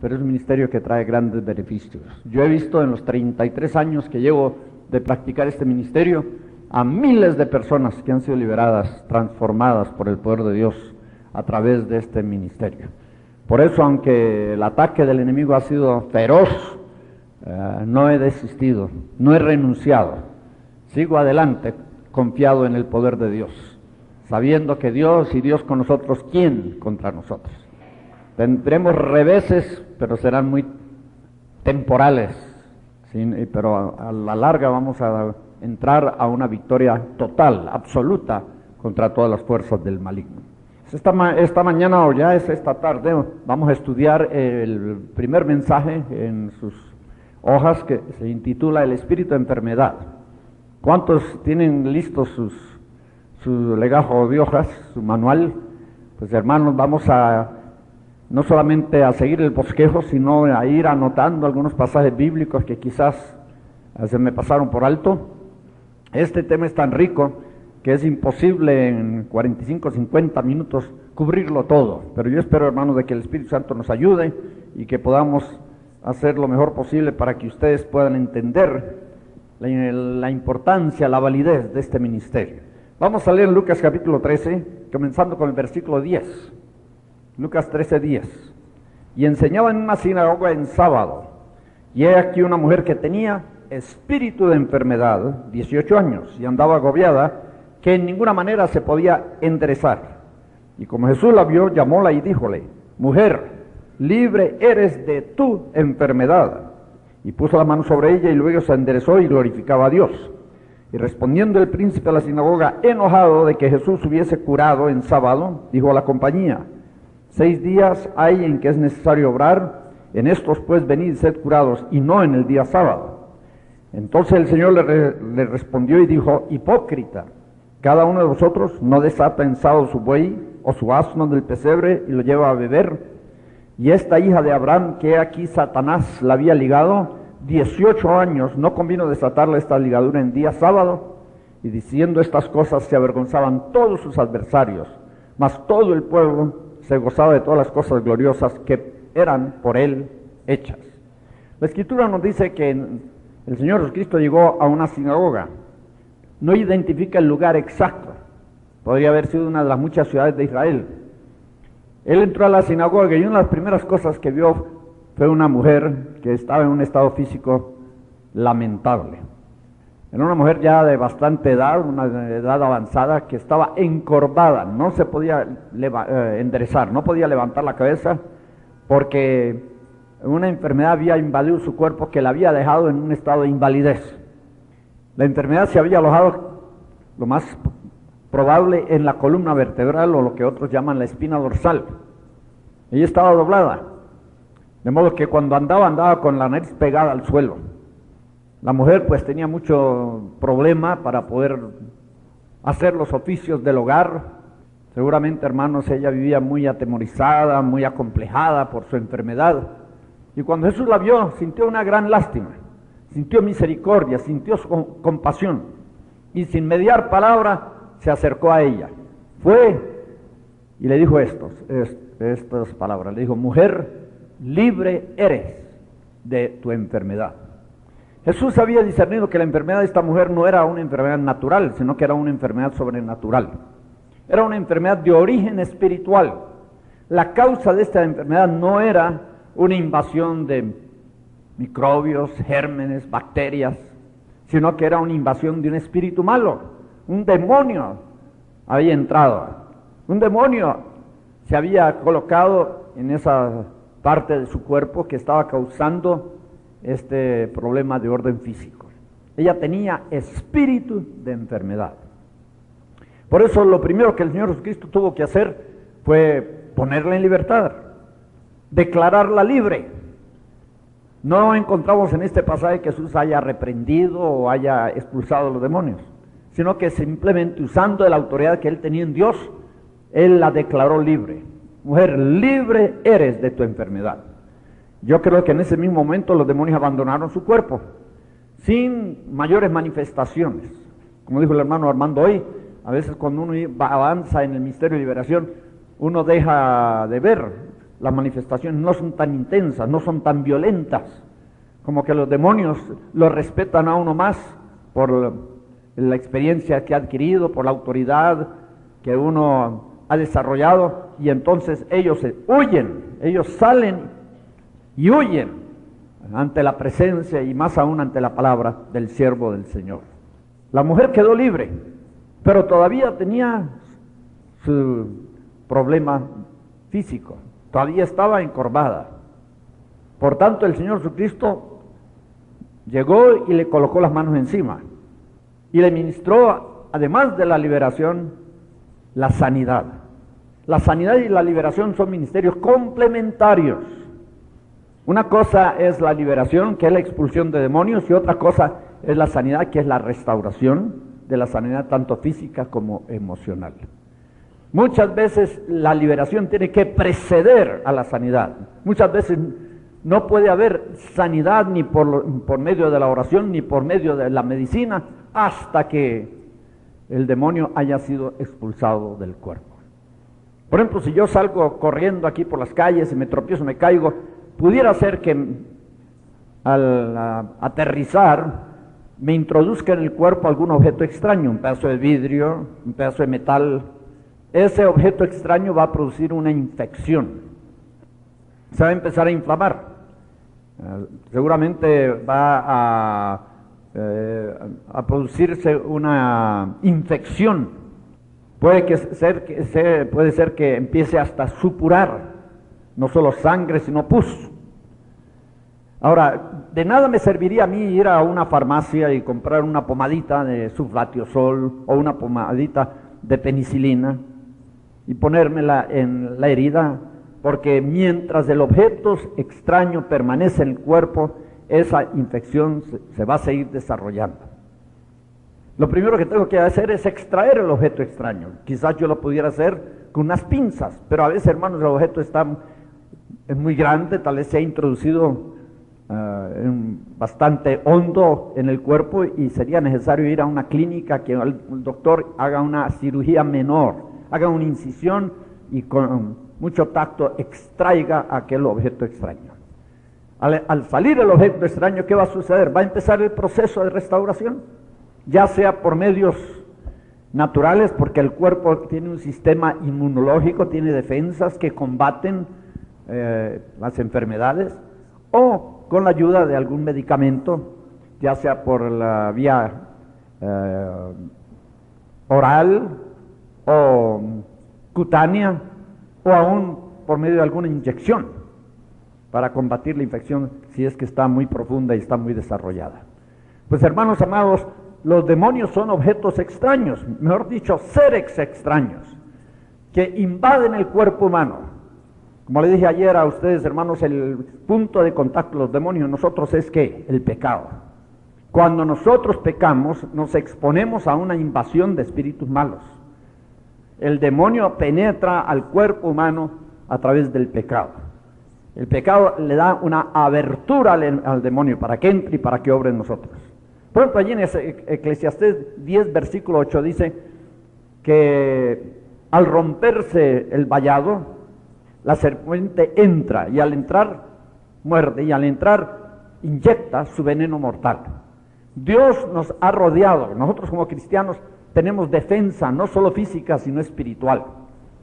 pero es un ministerio que trae grandes beneficios. Yo he visto en los 33 años que llevo de practicar este ministerio a miles de personas que han sido liberadas, transformadas por el poder de Dios a través de este ministerio. Por eso, aunque el ataque del enemigo ha sido feroz, no he desistido, no he renunciado. Sigo adelante, confiado en el poder de Dios, sabiendo que Dios y Dios con nosotros, ¿quién contra nosotros? Tendremos reveses, pero serán muy temporales, ¿sí? Pero a la larga vamos a entrar a una victoria total, absoluta, contra todas las fuerzas del maligno. Esta mañana, o ya es esta tarde, vamos a estudiar el primer mensaje en sus hojas, que se intitula El espíritu de enfermedad. ¿Cuántos tienen listos su legajo de hojas, su manual? Pues hermanos, vamos a no solamente a seguir el bosquejo, sino a ir anotando algunos pasajes bíblicos que quizás se me pasaron por alto. Este tema es tan rico que es imposible en 45 o 50 minutos cubrirlo todo, pero yo espero, hermanos, de que el Espíritu Santo nos ayude y que podamos hacer lo mejor posible para que ustedes puedan entender la importancia, la validez de este ministerio. Vamos a leer Lucas capítulo 13, comenzando con el versículo 10. Lucas 13:10. Y enseñaba en una sinagoga en sábado, y he aquí una mujer que tenía espíritu de enfermedad, 18 años, y andaba agobiada, que en ninguna manera se podía enderezar. Y como Jesús la vio, llamóla y díjole: mujer, libre eres de tu enfermedad. Y puso la mano sobre ella, y luego se enderezó y glorificaba a Dios. Y respondiendo el príncipe de la sinagoga, enojado de que Jesús hubiese curado en sábado, dijo a la compañía: 6 días hay en que es necesario obrar, en estos pues venid y sed curados, y no en el día sábado. Entonces el Señor le respondió y dijo: hipócrita, cada uno de vosotros no desata en sábado su buey o su asno del pesebre y lo lleva a beber. Y esta hija de Abraham, que aquí Satanás la había ligado 18 años, no convino desatarle esta ligadura en día sábado. Y diciendo estas cosas se avergonzaban todos sus adversarios, mas todo el pueblo se gozaba de todas las cosas gloriosas que eran por él hechas. La Escritura nos dice que el Señor Jesucristo llegó a una sinagoga. No identifica el lugar exacto, podría haber sido una de las muchas ciudades de Israel. Él entró a la sinagoga y una de las primeras cosas que vio fue una mujer que estaba en un estado físico lamentable. Era una mujer ya de bastante edad, una edad avanzada, que estaba encorvada, no se podía enderezar, no podía levantar la cabeza, porque una enfermedad había invadido su cuerpo que la había dejado en un estado de invalidez. La enfermedad se había alojado, lo más probable, en la columna vertebral, o lo que otros llaman la espina dorsal. Ella estaba doblada, de modo que cuando andaba con la nariz pegada al suelo. La mujer pues tenía mucho problema para poder hacer los oficios del hogar. Seguramente, hermanos, ella vivía muy atemorizada, muy acomplejada por su enfermedad. Y cuando Jesús la vio, sintió una gran lástima, sintió misericordia, sintió compasión, y sin mediar palabra se acercó a ella. Fue y le dijo estas palabras, le dijo: mujer, libre eres de tu enfermedad. Jesús había discernido que la enfermedad de esta mujer no era una enfermedad natural, sino que era una enfermedad sobrenatural. Era una enfermedad de origen espiritual. La causa de esta enfermedad no era una invasión de microbios, gérmenes, bacterias, sino que era una invasión de un espíritu malo. Un demonio había entrado. Un demonio se había colocado en esa parte de su cuerpo que estaba causando este problema de orden físico. Ella tenía espíritu de enfermedad. Por eso lo primero que el Señor Jesucristo tuvo que hacer fue ponerla en libertad, declararla libre. No encontramos en este pasaje que Jesús haya reprendido o haya expulsado a los demonios, sino que simplemente, usando la autoridad que él tenía en Dios, él la declaró libre. Mujer, libre eres de tu enfermedad. Yo creo que en ese mismo momento los demonios abandonaron su cuerpo, sin mayores manifestaciones. Como dijo el hermano Armando hoy, a veces cuando uno avanza en el misterio de liberación, uno deja de ver las manifestaciones no son tan intensas, no son tan violentas, como que los demonios lo respetan a uno más por la experiencia que ha adquirido, por la autoridad que uno ha desarrollado, y entonces ellos huyen, ellos salen y huyen ante la presencia y más aún ante la palabra del siervo del Señor. La mujer quedó libre, pero todavía tenía su problema físico, todavía estaba encorvada. Por tanto, el Señor Jesucristo llegó y le colocó las manos encima y le ministró, además de la liberación, la sanidad. La sanidad y la liberación son ministerios complementarios. Una cosa es la liberación, que es la expulsión de demonios, y otra cosa es la sanidad, que es la restauración de la sanidad tanto física como emocional. Muchas veces la liberación tiene que preceder a la sanidad. Muchas veces no puede haber sanidad ni por medio de la oración ni por medio de la medicina hasta que el demonio haya sido expulsado del cuerpo. Por ejemplo, si yo salgo corriendo aquí por las calles y me tropiezo, me caigo, pudiera ser que al aterrizar me introduzca en el cuerpo algún objeto extraño, un pedazo de vidrio, un pedazo de metal. Ese objeto extraño va a producir una infección, se va a empezar a inflamar, seguramente va a producirse una infección. Puede ser que empiece hasta a supurar, no solo sangre, sino pus. Ahora, de nada me serviría a mí ir a una farmacia y comprar una pomadita de sulfatiosol o una pomadita de penicilina y ponérmela en la herida, porque mientras el objeto extraño permanece en el cuerpo, esa infección se va a seguir desarrollando. Lo primero que tengo que hacer es extraer el objeto extraño. Quizás yo lo pudiera hacer con unas pinzas, pero a veces, hermanos, el objeto es muy grande, tal vez se ha introducido bastante hondo en el cuerpo y sería necesario ir a una clínica que el doctor haga una cirugía menor, haga una incisión y con mucho tacto extraiga aquel objeto extraño. Al salir el objeto extraño, ¿qué va a suceder? Va a empezar el proceso de restauración, ya sea por medios naturales, porque el cuerpo tiene un sistema inmunológico, tiene defensas que combaten las enfermedades, o con la ayuda de algún medicamento, ya sea por la vía oral o cutánea, o aún por medio de alguna inyección para combatir la infección si es que está muy profunda y está muy desarrollada. Pues, hermanos amados, los demonios son objetos extraños, mejor dicho, seres extraños, que invaden el cuerpo humano. Como le dije ayer a ustedes, hermanos, el punto de contacto de los demonios en nosotros es ¿qué? El pecado. Cuando nosotros pecamos, nos exponemos a una invasión de espíritus malos. El demonio penetra al cuerpo humano a través del pecado. El pecado le da una abertura al demonio para que entre y para que obre en nosotros. Por ejemplo, allí en Eclesiastés 10, versículo 8 dice que al romperse el vallado, la serpiente entra y al entrar muerde y al entrar inyecta su veneno mortal. Dios nos ha rodeado, nosotros como cristianos tenemos defensa, no solo física, sino espiritual.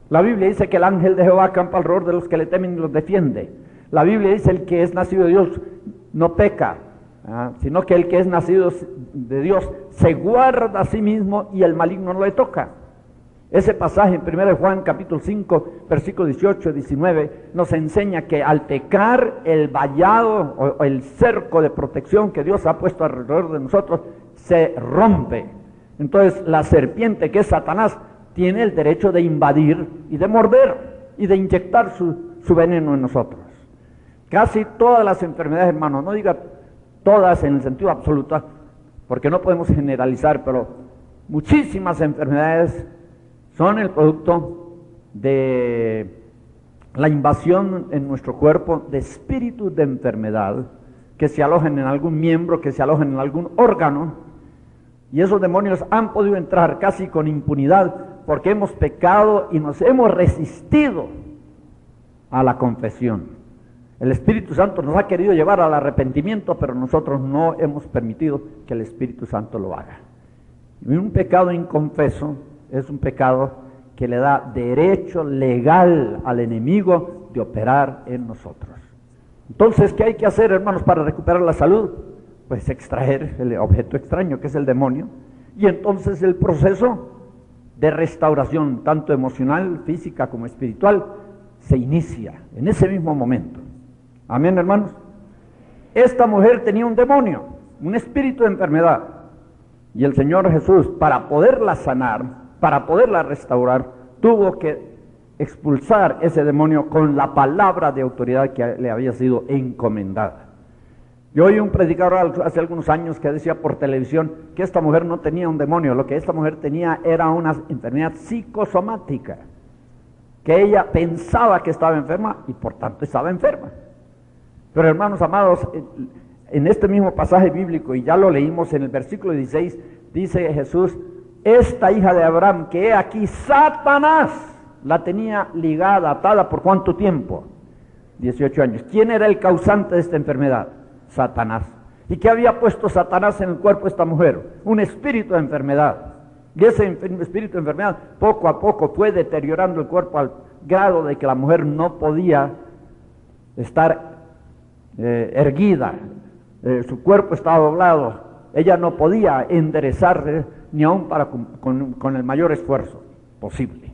La Biblia dice que el ángel de Jehová acampa alrededor de los que le temen y los defiende. La Biblia dice el que es nacido de Dios no peca, sino que el que es nacido de Dios se guarda a sí mismo y el maligno no le toca. Ese pasaje en 1 Juan capítulo 5, versículo 18 y 19 nos enseña que al pecar el vallado o el cerco de protección que Dios ha puesto alrededor de nosotros se rompe. Entonces la serpiente, que es Satanás, tiene el derecho de invadir y de morder y de inyectar su veneno en nosotros. Casi todas las enfermedades, hermanos, no diga todas en el sentido absoluto, porque no podemos generalizar, pero muchísimas enfermedades son el producto de la invasión en nuestro cuerpo de espíritus de enfermedad que se alojan en algún miembro, que se alojan en algún órgano, y esos demonios han podido entrar casi con impunidad porque hemos pecado y nos hemos resistido a la confesión. El Espíritu Santo nos ha querido llevar al arrepentimiento, pero nosotros no hemos permitido que el Espíritu Santo lo haga. Y un pecado inconfeso es un pecado que le da derecho legal al enemigo de operar en nosotros. Entonces, ¿qué hay que hacer, hermanos, para recuperar la salud? Pues extraer el objeto extraño, que es el demonio, y entonces el proceso de restauración, tanto emocional, física como espiritual, se inicia en ese mismo momento. Amén, hermanos. Esta mujer tenía un demonio, un espíritu de enfermedad, y el Señor Jesús, para poderla sanar, para poderla restaurar, tuvo que expulsar ese demonio con la palabra de autoridad que le había sido encomendada. Yo oí un predicador hace algunos años que decía por televisión que esta mujer no tenía un demonio, lo que esta mujer tenía era una enfermedad psicosomática, que ella pensaba que estaba enferma y por tanto estaba enferma. Pero hermanos amados, en este mismo pasaje bíblico, y ya lo leímos en el versículo 16, dice Jesús, esta hija de Abraham, que he aquí Satanás la tenía ligada, atada, ¿por cuánto tiempo? 18 años. ¿Quién era el causante de esta enfermedad? Satanás. ¿Y qué había puesto Satanás en el cuerpo de esta mujer? Un espíritu de enfermedad. Y ese espíritu de enfermedad poco a poco fue deteriorando el cuerpo al grado de que la mujer no podía estar erguida, su cuerpo estaba doblado, ella no podía enderezarse ni aún con el mayor esfuerzo posible.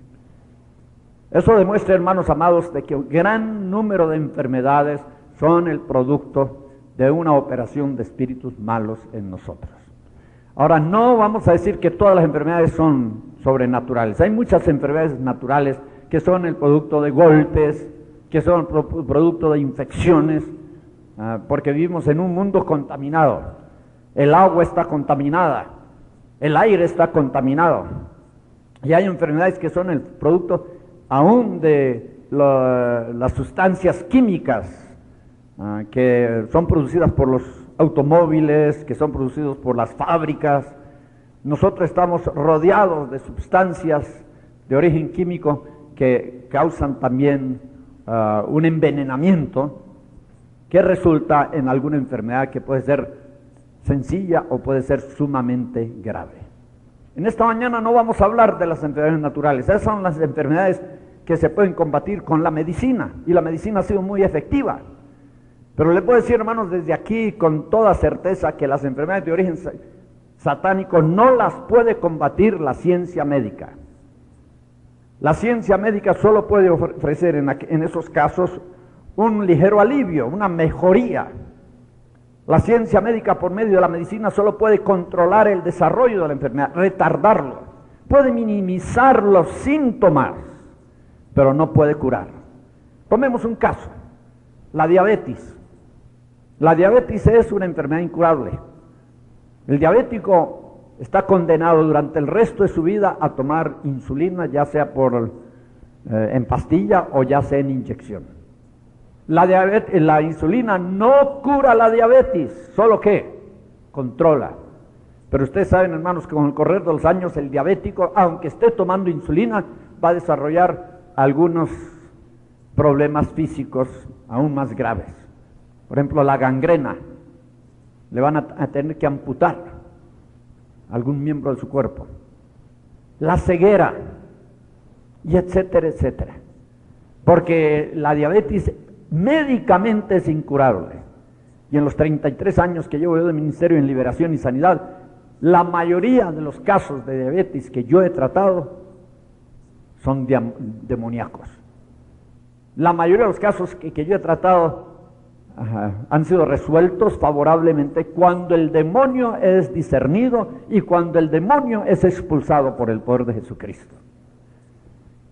Eso demuestra, hermanos amados, de que un gran número de enfermedades son el producto de una operación de espíritus malos en nosotros. Ahora, no vamos a decir que todas las enfermedades son sobrenaturales. Hay muchas enfermedades naturales que son el producto de golpes, que son producto de infecciones, porque vivimos en un mundo contaminado. El agua está contaminada, el aire está contaminado, y hay enfermedades que son el producto aún de las sustancias químicas que son producidas por los automóviles, que son producidos por las fábricas. Nosotros estamos rodeados de sustancias de origen químico que causan también un envenenamiento que resulta en alguna enfermedad que puede ser sencilla o puede ser sumamente grave. En esta mañana no vamos a hablar de las enfermedades naturales. Esas son las enfermedades que se pueden combatir con la medicina, y la medicina ha sido muy efectiva. Pero le puedo decir, hermanos, desde aquí con toda certeza que las enfermedades de origen satánico no las puede combatir la ciencia médica. La ciencia médica solo puede ofrecer en esos casos un ligero alivio, una mejoría. La ciencia médica por medio de la medicina solo puede controlar el desarrollo de la enfermedad, retardarlo, puede minimizar los síntomas, pero no puede curar. Tomemos un caso, la diabetes. La diabetes es una enfermedad incurable. El diabético está condenado durante el resto de su vida a tomar insulina, ya sea en pastilla o ya sea en inyección. La insulina no cura la diabetes, solo que controla. Pero ustedes saben, hermanos, que con el correr de los años el diabético, aunque esté tomando insulina, va a desarrollar algunos problemas físicos aún más graves. Por ejemplo, la gangrena. Le van a tener que amputar algún miembro de su cuerpo. La ceguera, y etcétera, etcétera. Porque la diabetes médicamente es incurable. Y en los 33 años que llevo yo de ministerio en liberación y sanidad, la mayoría de los casos de diabetes que yo he tratado son demoníacos. La mayoría de los casos que yo he tratado han sido resueltos favorablemente cuando el demonio es discernido y cuando el demonio es expulsado por el poder de Jesucristo.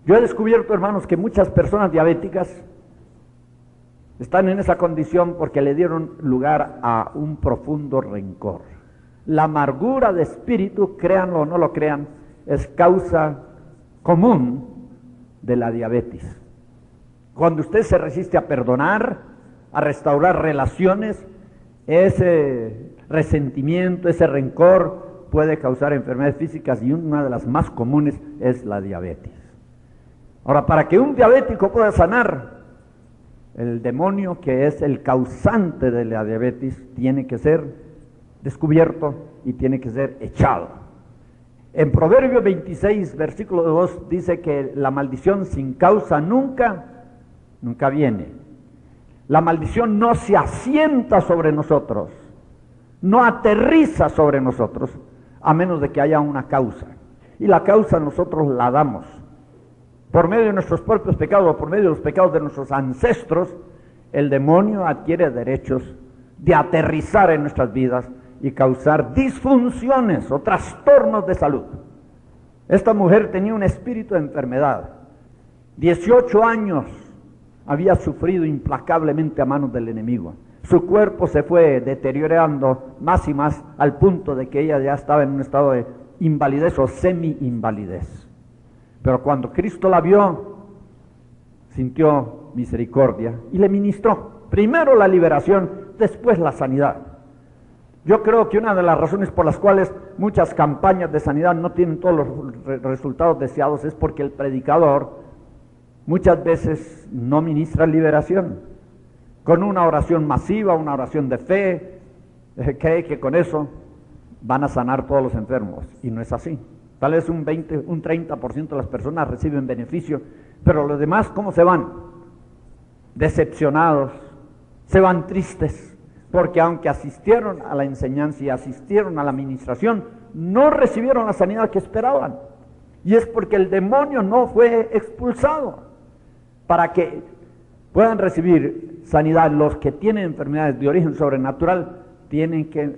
Yo he descubierto, hermanos, que muchas personas diabéticas están en esa condición porque le dieron lugar a un profundo rencor. La amargura de espíritu, créanlo o no lo crean, es causa común de la diabetes. Cuando usted se resiste a perdonar, a restaurar relaciones, ese resentimiento, ese rencor puede causar enfermedades físicas, y una de las más comunes es la diabetes. Ahora, para que un diabético pueda sanar, El demonio, que es el causante de la diabetes, tiene que ser descubierto y tiene que ser echado. En Proverbios 26, versículo 2, dice que la maldición sin causa nunca viene. La maldición no se asienta sobre nosotros, no aterriza sobre nosotros, a menos de que haya una causa. Y la causa nosotros la damos. Por medio de nuestros propios pecados o por medio de los pecados de nuestros ancestros, el demonio adquiere derechos de aterrizar en nuestras vidas y causar disfunciones o trastornos de salud. Esta mujer tenía un espíritu de enfermedad. 18 años había sufrido implacablemente a manos del enemigo. Su cuerpo se fue deteriorando más y más al punto de que ella ya estaba en un estado de invalidez o semi-invalidez. Pero cuando Cristo la vio, sintió misericordia y le ministró. Primero la liberación, después la sanidad. Yo creo que una de las razones por las cuales muchas campañas de sanidad no tienen todos los resultados deseados es porque el predicador muchas veces no ministra liberación. Con una oración masiva, una oración de fe, cree que con eso van a sanar todos los enfermos, y no es así. Tal vez un 30% de las personas reciben beneficio, pero los demás, ¿cómo se van? Decepcionados, se van tristes, porque aunque asistieron a la enseñanza y asistieron a la administración, no recibieron la sanidad que esperaban. Y es porque el demonio no fue expulsado. Para que puedan recibir sanidad, los que tienen enfermedades de origen sobrenatural tienen que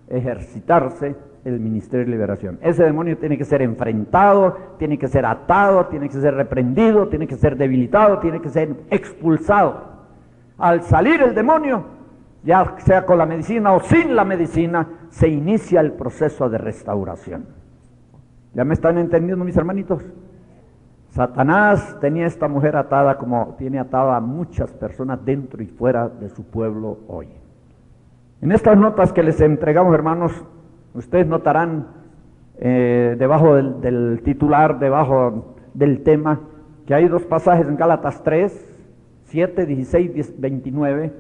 ejercitarse el ministerio de liberación. Ese demonio tiene que ser enfrentado, tiene que ser atado, tiene que ser reprendido, tiene que ser debilitado, tiene que ser expulsado. Al salir el demonio, ya sea con la medicina o sin la medicina, se inicia el proceso de restauración. ¿Ya me están entendiendo, mis hermanitos? Satanás tenía a esta mujer atada como tiene atada a muchas personas dentro y fuera de su pueblo hoy. En estas notas que les entregamos, hermanos, ustedes notarán debajo del titular, debajo del tema, que hay dos pasajes en Gálatas 3, 7, 16, 29,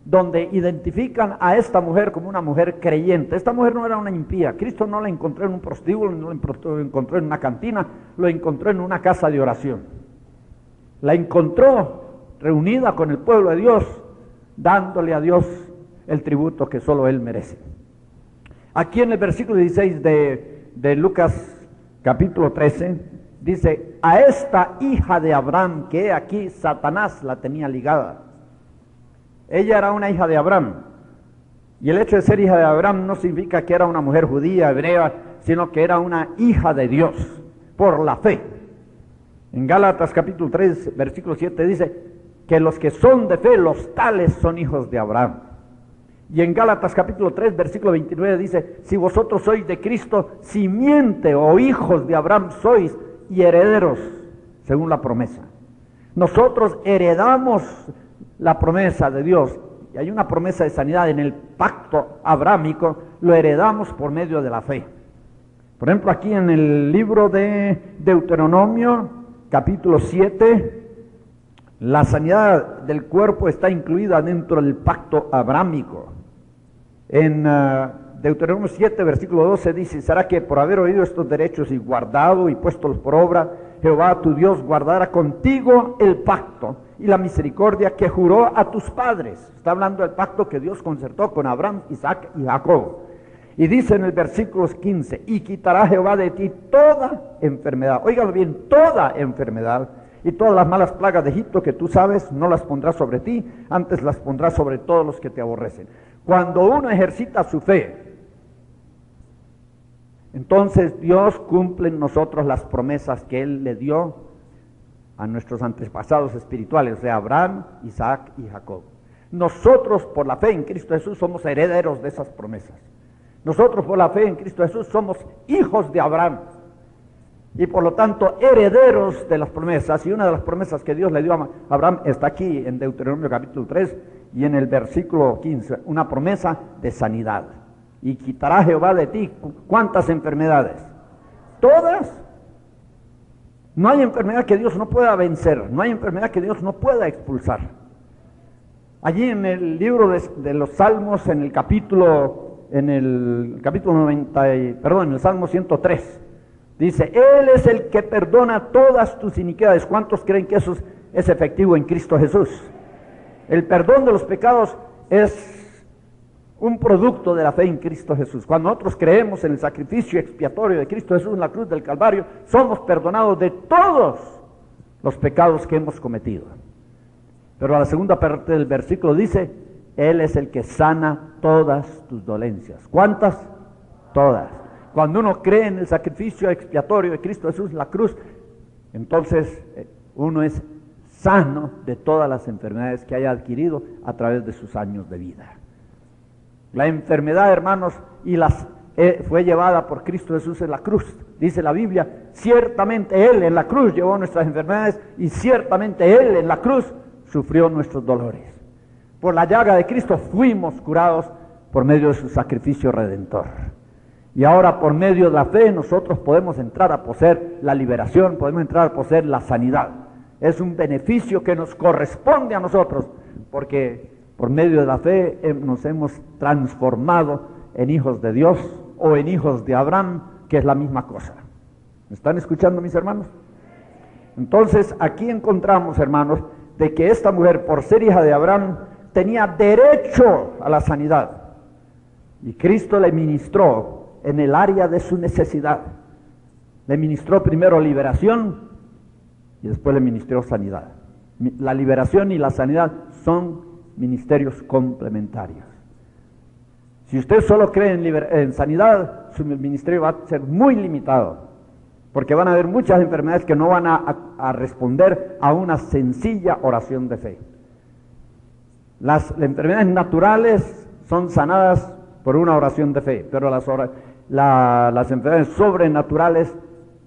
donde identifican a esta mujer como una mujer creyente. Esta mujer no era una impía. Cristo no la encontró en un prostíbulo, no la encontró en una cantina, lo encontró en una casa de oración. La encontró reunida con el pueblo de Dios, dándole a Dios el tributo que solo Él merece. Aquí en el versículo 16 de Lucas capítulo 13, dice: a esta hija de Abraham, que aquí Satanás la tenía ligada. Ella era una hija de Abraham, y el hecho de ser hija de Abraham no significa que era una mujer judía, hebrea, sino que era una hija de Dios, por la fe. En Gálatas capítulo 3, versículo 7 dice que los que son de fe, los tales son hijos de Abraham. Y en Gálatas capítulo 3, versículo 29 dice: si vosotros sois de Cristo, simiente o hijos de Abraham sois, y herederos, según la promesa. Nosotros heredamos la promesa de Dios, y hay una promesa de sanidad en el pacto abrámico, lo heredamos por medio de la fe. Por ejemplo, aquí en el libro de Deuteronomio, capítulo 7, la sanidad del cuerpo está incluida dentro del pacto abrámico. En Deuteronomio 7, versículo 12 dice: será que por haber oído estos derechos y guardado y puestos por obra, Jehová tu Dios guardará contigo el pacto y la misericordia que juró a tus padres. Está hablando del pacto que Dios concertó con Abraham, Isaac y Jacob. Y dice en el versículo 15: y quitará Jehová de ti toda enfermedad. Óigalo bien, toda enfermedad. Y todas las malas plagas de Egipto que tú sabes, no las pondrás sobre ti, antes las pondrás sobre todos los que te aborrecen. Cuando uno ejercita su fe, entonces Dios cumple en nosotros las promesas que Él le dio a nuestros antepasados espirituales, o sea, Abraham, Isaac y Jacob. Nosotros por la fe en Cristo Jesús somos herederos de esas promesas. Nosotros por la fe en Cristo Jesús somos hijos de Abraham. Y por lo tanto herederos de las promesas. Y una de las promesas que Dios le dio a Abraham está aquí en Deuteronomio capítulo 3 y en el versículo 15, una promesa de sanidad. Y quitará Jehová de ti, ¿cuántas enfermedades? Todas. No hay enfermedad que Dios no pueda vencer, no hay enfermedad que Dios no pueda expulsar. Allí en el libro de los Salmos, en el capítulo 90, en el Salmo 103, dice, Él es el que perdona todas tus iniquidades. ¿Cuántos creen que eso es efectivo en Cristo Jesús? El perdón de los pecados es un producto de la fe en Cristo Jesús. Cuando nosotros creemos en el sacrificio expiatorio de Cristo Jesús en la cruz del Calvario, somos perdonados de todos los pecados que hemos cometido. Pero a la segunda parte del versículo dice, Él es el que sana todas tus dolencias. ¿Cuántas? Todas. Cuando uno cree en el sacrificio expiatorio de Cristo Jesús en la cruz, entonces uno es sano de todas las enfermedades que haya adquirido a través de sus años de vida. La enfermedad, hermanos, fue llevada por Cristo Jesús en la cruz. Dice la Biblia, ciertamente Él en la cruz llevó nuestras enfermedades y ciertamente Él en la cruz sufrió nuestros dolores. Por la llaga de Cristo fuimos curados por medio de su sacrificio redentor. Y ahora por medio de la fe nosotros podemos entrar a poseer la liberación, podemos entrar a poseer la sanidad. Es un beneficio que nos corresponde a nosotros, porque por medio de la fe nos hemos transformado en hijos de Dios o en hijos de Abraham, que es la misma cosa. ¿Me están escuchando, mis hermanos? Entonces aquí encontramos, hermanos, de que esta mujer, por ser hija de Abraham, tenía derecho a la sanidad. Y Cristo le ministró en el área de su necesidad. Le ministró primero liberación y después le ministró sanidad. La liberación y la sanidad son ministerios complementarios. Si usted solo cree en sanidad, su ministerio va a ser muy limitado, porque van a haber muchas enfermedades que no van a responder a una sencilla oración de fe. Las enfermedades naturales son sanadas por una oración de fe, pero las enfermedades sobrenaturales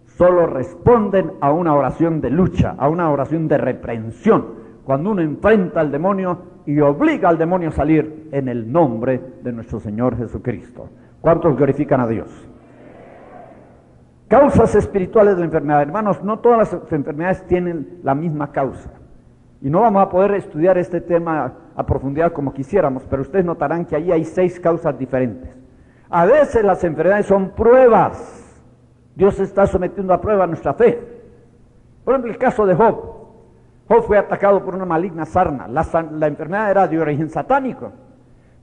solo responden a una oración de lucha, a una oración de reprensión, cuando uno enfrenta al demonio y obliga al demonio a salir en el nombre de nuestro Señor Jesucristo. ¿Cuántos glorifican a Dios? Causas espirituales de la enfermedad. Hermanos, no todas las enfermedades tienen la misma causa. Y no vamos a poder estudiar este tema a profundidad como quisiéramos, pero ustedes notarán que ahí hay 6 causas diferentes. A veces las enfermedades son pruebas. Dios está sometiendo a prueba nuestra fe. Por ejemplo, el caso de Job. Job fue atacado por una maligna sarna. La enfermedad era de origen satánico.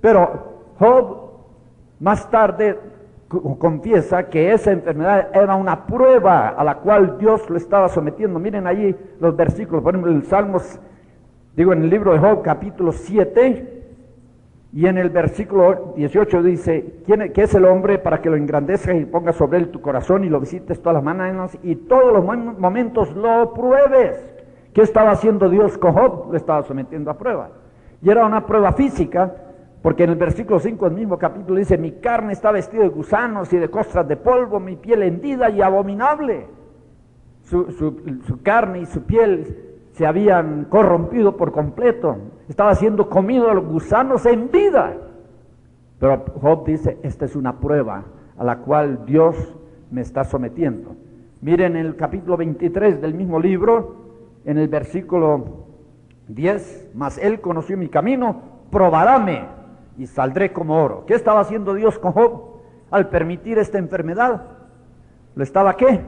Pero Job más tarde confiesa que esa enfermedad era una prueba a la cual Dios lo estaba sometiendo. Miren allí los versículos, por ejemplo, en el libro de Job, capítulo 7, y en el versículo 18 dice, ¿qué es el hombre para que lo engrandezcas y pongas sobre él tu corazón y lo visites todas las mañanas y todos los momentos lo pruebes? ¿Qué estaba haciendo Dios con Job? Lo estaba sometiendo a prueba. Y era una prueba física, porque en el versículo 5 del mismo capítulo dice, mi carne está vestida de gusanos y de costras de polvo, mi piel hendida y abominable. Su carne y su piel se habían corrompido por completo. Estaba siendo comido de los gusanos en vida. Pero Job dice, esta es una prueba a la cual Dios me está sometiendo. Miren en el capítulo 23 del mismo libro, en el versículo 10, mas él conoció mi camino, probaráme y saldré como oro. ¿Qué estaba haciendo Dios con Job al permitir esta enfermedad? ¿Lo estaba qué?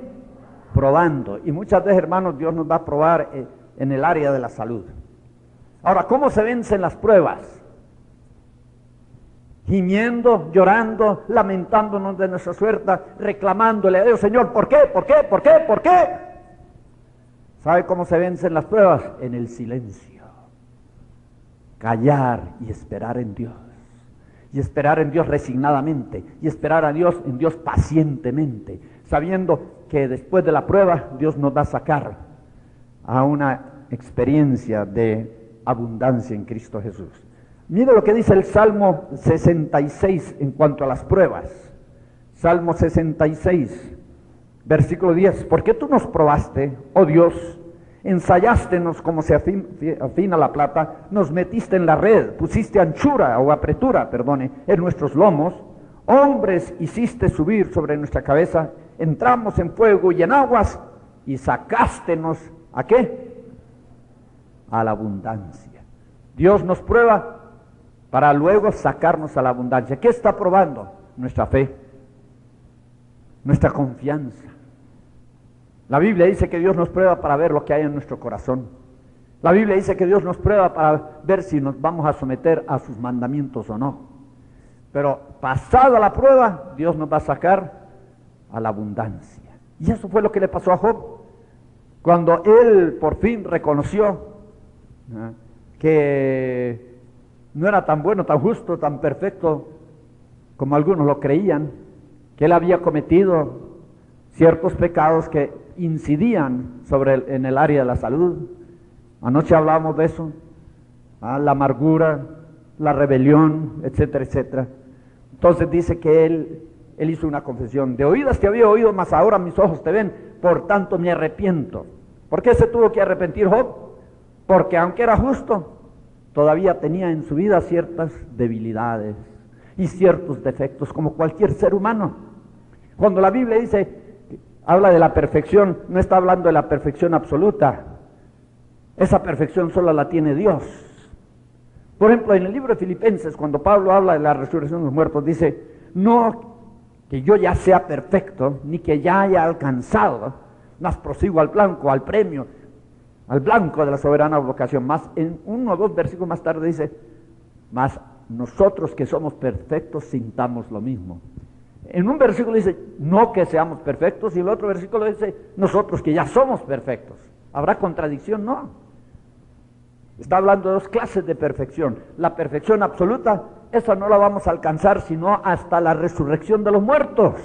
Probando. Y muchas veces, hermanos, Dios nos va a probar en el área de la salud. Ahora, ¿cómo se vencen las pruebas? Gimiendo, llorando, lamentándonos de nuestra suerte, reclamándole a Dios, Señor, ¿por qué? ¿Por qué? ¿Por qué? ¿Por qué? ¿Sabe cómo se vencen las pruebas? En el silencio. Callar y esperar en Dios. Y esperar en Dios resignadamente. Y esperar en Dios pacientemente. Sabiendo que después de la prueba, Dios nos va a sacar a una experiencia de abundancia en Cristo Jesús. Mire lo que dice el Salmo 66 en cuanto a las pruebas. Salmo 66. Versículo 10, ¿por qué tú nos probaste, oh Dios? Ensayastenos como se afina la plata, nos metiste en la red, pusiste anchura o apretura, en nuestros lomos, hombres hiciste subir sobre nuestra cabeza, entramos en fuego y en aguas, y sacástenos, ¿a qué? A la abundancia. Dios nos prueba para luego sacarnos a la abundancia. ¿Qué está probando? Nuestra fe, nuestra confianza. La Biblia dice que Dios nos prueba para ver lo que hay en nuestro corazón. La Biblia dice que Dios nos prueba para ver si nos vamos a someter a sus mandamientos o no. Pero pasada la prueba, Dios nos va a sacar a la abundancia. Y eso fue lo que le pasó a Job. Cuando él por fin reconoció que no era tan bueno, tan justo, tan perfecto como algunos lo creían, que él había cometido ciertos pecados que incidían en el área de la salud. Anoche hablábamos de eso, la amargura, la rebelión, etcétera, etcétera. Entonces dice que él hizo una confesión: de oídas te había oído, mas ahora mis ojos te ven, por tanto me arrepiento. ¿Por qué se tuvo que arrepentir Job? Porque aunque era justo, todavía tenía en su vida ciertas debilidades y ciertos defectos, como cualquier ser humano. Cuando la Biblia habla de la perfección, no está hablando de la perfección absoluta. Esa perfección solo la tiene Dios. Por ejemplo, en el libro de Filipenses, cuando Pablo habla de la resurrección de los muertos, dice: no que yo ya sea perfecto, ni que ya haya alcanzado, mas prosigo al blanco, al premio, al blanco de la soberana vocación. Más en 1 o 2 versículos más tarde dice: mas nosotros que somos perfectos sintamos lo mismo. En un versículo dice: no que seamos perfectos, y el otro versículo dice: nosotros que ya somos perfectos. ¿Habrá contradicción? No. Está hablando de 2 clases de perfección. La perfección absoluta, esa no la vamos a alcanzar sino hasta la resurrección de los muertos.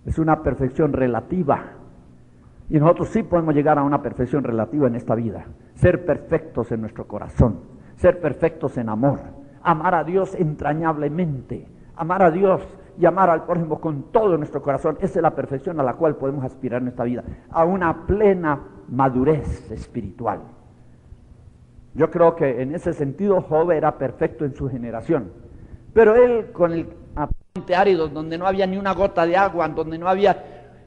Es una perfección relativa. Y nosotros sí podemos llegar a una perfección relativa en esta vida. Ser perfectos en nuestro corazón, ser perfectos en amor, amar a Dios entrañablemente, amar a Dios y amar al prójimo con todo nuestro corazón. Esa es la perfección a la cual podemos aspirar en esta vida, a una plena madurez espiritual. Yo creo que en ese sentido Job era perfecto en su generación, pero él con el ambiente árido, donde no había ni una gota de agua, donde no había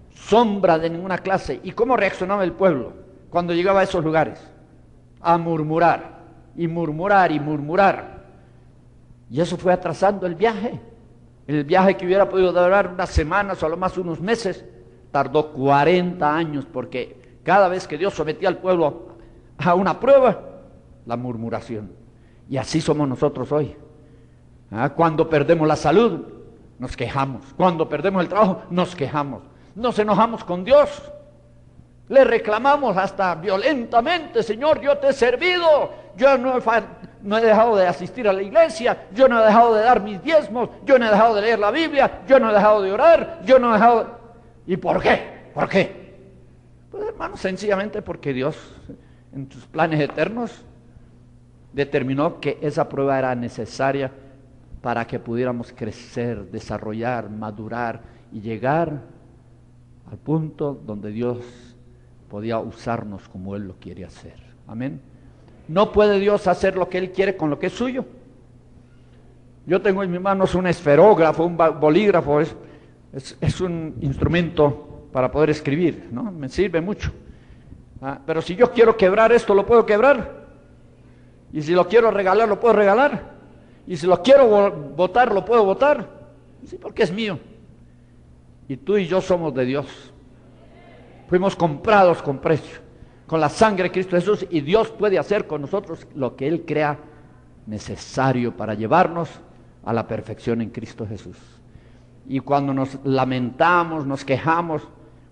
sombra de ninguna clase. ¿Y cómo reaccionaba el pueblo cuando llegaba a esos lugares? A murmurar, y murmurar, y murmurar. Y eso fue atrasando el viaje que hubiera podido durar unas semanas o a lo más unos meses, tardó 40 años, porque cada vez que Dios sometía al pueblo a una prueba, la murmuración. Y así somos nosotros hoy. Cuando perdemos la salud, nos quejamos. Cuando perdemos el trabajo, nos quejamos. Nos enojamos con Dios. Le reclamamos hasta violentamente: Señor, yo te he servido. Yo no he dejado de asistir a la iglesia. Yo no he dejado de dar mis diezmos. Yo no he dejado de leer la Biblia. Yo no he dejado de orar. Yo no he dejado de... ¿Y por qué? ¿Por qué? Pues hermanos, sencillamente porque Dios, en sus planes eternos, determinó que esa prueba era necesaria para que pudiéramos crecer, desarrollar, madurar y llegar al punto donde Dios podía usarnos como Él lo quiere hacer. Amén. No puede Dios hacer lo que Él quiere con lo que es suyo. Yo tengo en mis manos un esferógrafo, un bolígrafo, es un instrumento para poder escribir, ¿no? Me sirve mucho. Pero si yo quiero quebrar esto, ¿lo puedo quebrar? Y si lo quiero regalar, ¿lo puedo regalar? Y si lo quiero botar, ¿lo puedo botar? Sí, porque es mío. Y tú y yo somos de Dios. Fuimos comprados con precio, con la sangre de Cristo Jesús, y Dios puede hacer con nosotros lo que Él crea necesario para llevarnos a la perfección en Cristo Jesús. Y cuando nos lamentamos, nos quejamos,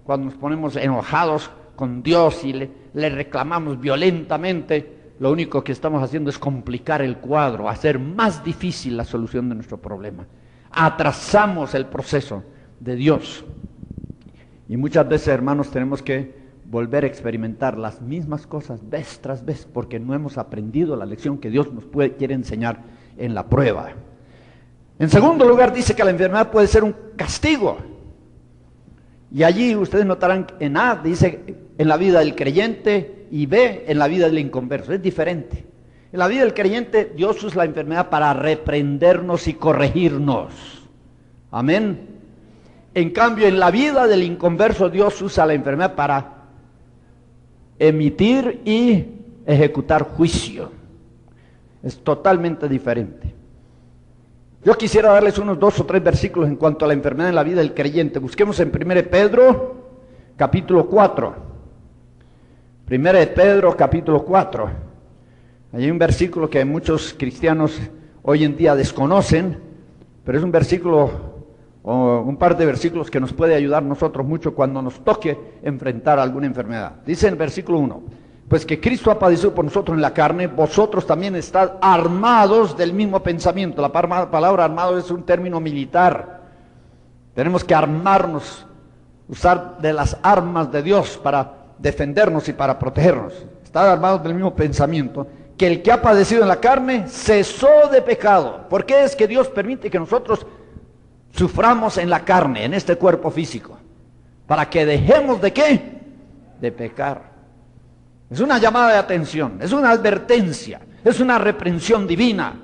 cuando nos ponemos enojados con Dios y le reclamamos violentamente, lo único que estamos haciendo es complicar el cuadro, hacer más difícil la solución de nuestro problema. Atrasamos el proceso de Dios. Y muchas veces, hermanos, tenemos que volver a experimentar las mismas cosas vez tras vez, porque no hemos aprendido la lección que Dios nos quiere enseñar en la prueba. En segundo lugar, dice que la enfermedad puede ser un castigo. Y allí ustedes notarán en A, dice en la vida del creyente, y B, en la vida del inconverso. Es diferente. En la vida del creyente, Dios usa la enfermedad para reprendernos y corregirnos. Amén. En cambio, en la vida del inconverso, Dios usa la enfermedad para emitir y ejecutar juicio. Es totalmente diferente. Yo quisiera darles unos 2 o 3 versículos en cuanto a la enfermedad en la vida del creyente. Busquemos en 1 Pedro, capítulo 4. 1 Pedro, capítulo 4. Hay un versículo que muchos cristianos hoy en día desconocen, pero es un versículo, o un par de versículos que nos puede ayudar nosotros mucho cuando nos toque enfrentar alguna enfermedad. Dice en el versículo 1, pues que Cristo ha padecido por nosotros en la carne, vosotros también estad armados del mismo pensamiento. La palabra armado es un término militar. Tenemos que armarnos, usar de las armas de Dios para defendernos y para protegernos. Estad armados del mismo pensamiento, que el que ha padecido en la carne cesó de pecado. ¿Por qué es que Dios permite que nosotros suframos en la carne, en este cuerpo físico? Para que dejemos ¿de qué? De pecar. Es una llamada de atención, es una advertencia, es una reprensión divina.